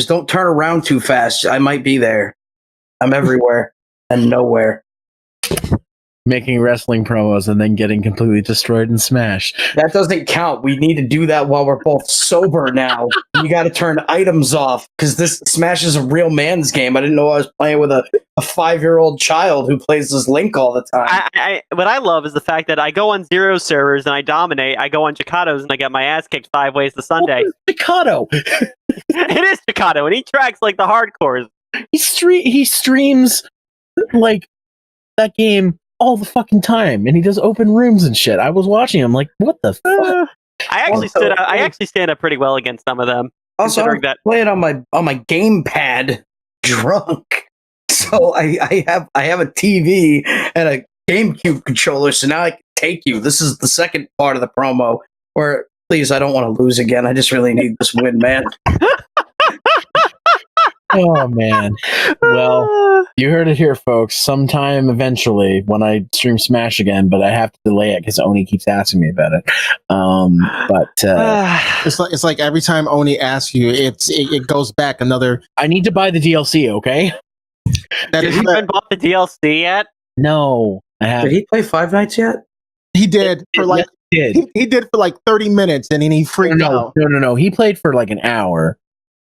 don't turn around too fast. I might be there. I'm everywhere and nowhere. Making wrestling promos and then getting completely destroyed and smashed. That doesn't count. We need to do that while we're both sober now. You got to turn items off because this Smash is a real man's game. I didn't know I was playing with a 5-year-old child who plays this Link all the time. What I love is the fact that I go on Zero servers and I dominate. I go on Chikado's and I get my ass kicked 5 ways to Sunday. Chikado. It is Chikado, and he tracks like the hardcores. He streams like that game all the fucking time, and he does open rooms and shit. I was watching him like, what the fuck? I actually stand up pretty well against some of them. Also, I'm playing on my gamepad drunk. So I have a TV and a GameCube controller, so now I can take you. This is the second part of the promo where, please, I don't want to lose again. I just really need this win, man. Oh man. Well, you heard it here, folks. Sometime eventually when I stream Smash again, but I have to delay it because Oni keeps asking me about it. It's like every time Oni asks you, it goes back another. I need to buy the DLC, okay? Have you even bought the DLC yet? No, I haven't. Did he play Five Nights yet? He did for like he did for like 30 minutes, and then he freaked out. No. He played for like an hour,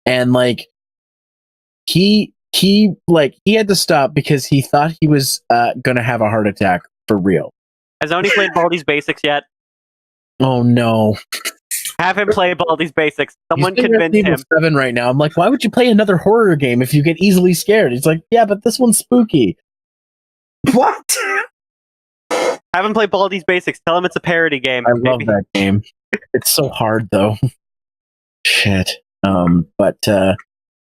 and like he had to stop because he thought he was gonna have a heart attack for real. Has Oni played Baldi's Basics yet? Oh no. Have him play Baldi's Basics. Someone He's convince him. 7 right now. I'm like, why would you play another horror game if you get easily scared? He's like, yeah, but this one's spooky. What? Have him play Baldi's Basics. Tell him it's a parody game. I love that game. It's so hard though. Shit.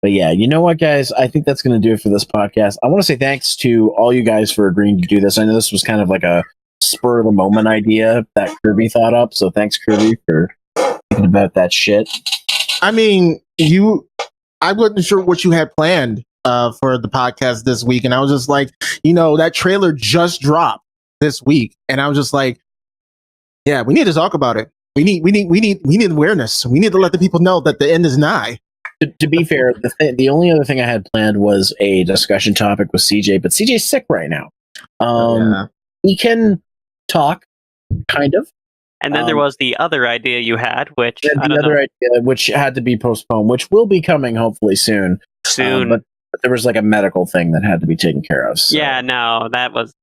But yeah, you know what, guys? I think that's going to do it for this podcast. I want to say thanks to all you guys for agreeing to do this. I know this was kind of like a spur of the moment idea that Kirby thought up. So thanks, Kirby, for thinking about that shit. I mean, I wasn't sure what you had planned for the podcast this week, and I was just like, that trailer just dropped this week, and I was just like, yeah, we need to talk about it. We need awareness. We need to let the people know that the end is nigh. To be fair, the only other thing I had planned was a discussion topic with CJ, but CJ's sick right now. He can talk, kind of. And then there was the other idea you had, which which had to be postponed, which will be coming hopefully soon. But there was like a medical thing that had to be taken care of. So. Yeah, no, that was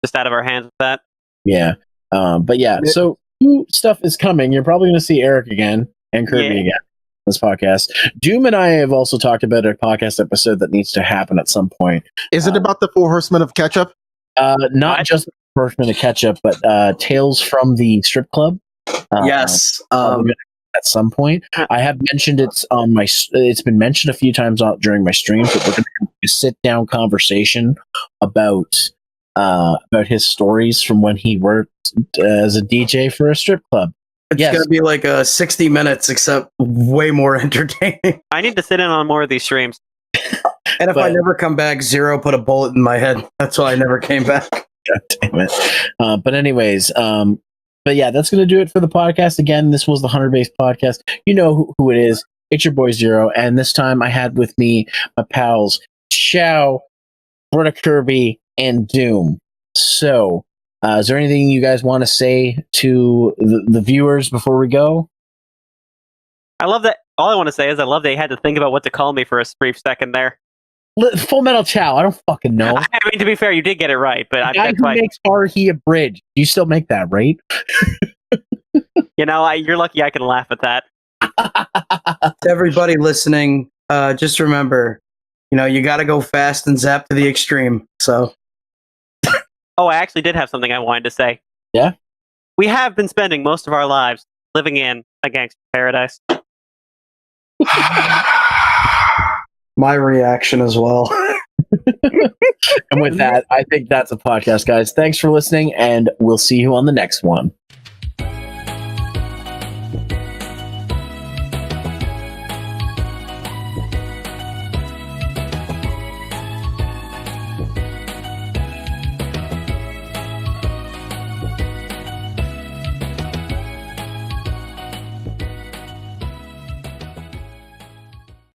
just out of our hands with that. Yeah. But yeah, so new stuff is coming. You're probably going to see Eric again and Kirby again on this podcast. Doom and I have also talked about a podcast episode that needs to happen at some point. Is it about the 4 Horsemen of Ketchup? Not just the 4 Horsemen of Ketchup, but Tales from the Strip Club. Yes. At some point, I have mentioned it's on my. It's been mentioned a few times during my streams. But we're going to have a sit-down conversation about his stories from when he worked as a DJ for a strip club. It's going to be like 60 minutes, except way more entertaining. I need to sit in on more of these streams. And if I But- never come back, Zero put a bullet in my head. That's why I never came back. God damn it. But anyways, but yeah, that's going to do it for the podcast. Again, this was the Hunter Based Podcast. You know who it is. It's your boy Zero. And this time I had with me my pals, Chao, Brother Kirby, and Doom. So, is there anything you guys want to say to the viewers before we go? I love that. All I want to say is I love they had to think about what to call me for a brief second there. Full Metal Chao. I don't fucking know. I mean, to be fair, you did get it right, but The guy that's who why, makes Farhi a bridge. You still make that, right? you're lucky I can laugh at that. To everybody listening, just remember, you got to go fast and zap to the extreme. So, Oh, I actually did have something I wanted to say. Yeah? We have been spending most of our lives living in a gangster paradise. my reaction as well. And with that, I think that's a podcast, guys. Thanks for listening, and we'll see you on the next one.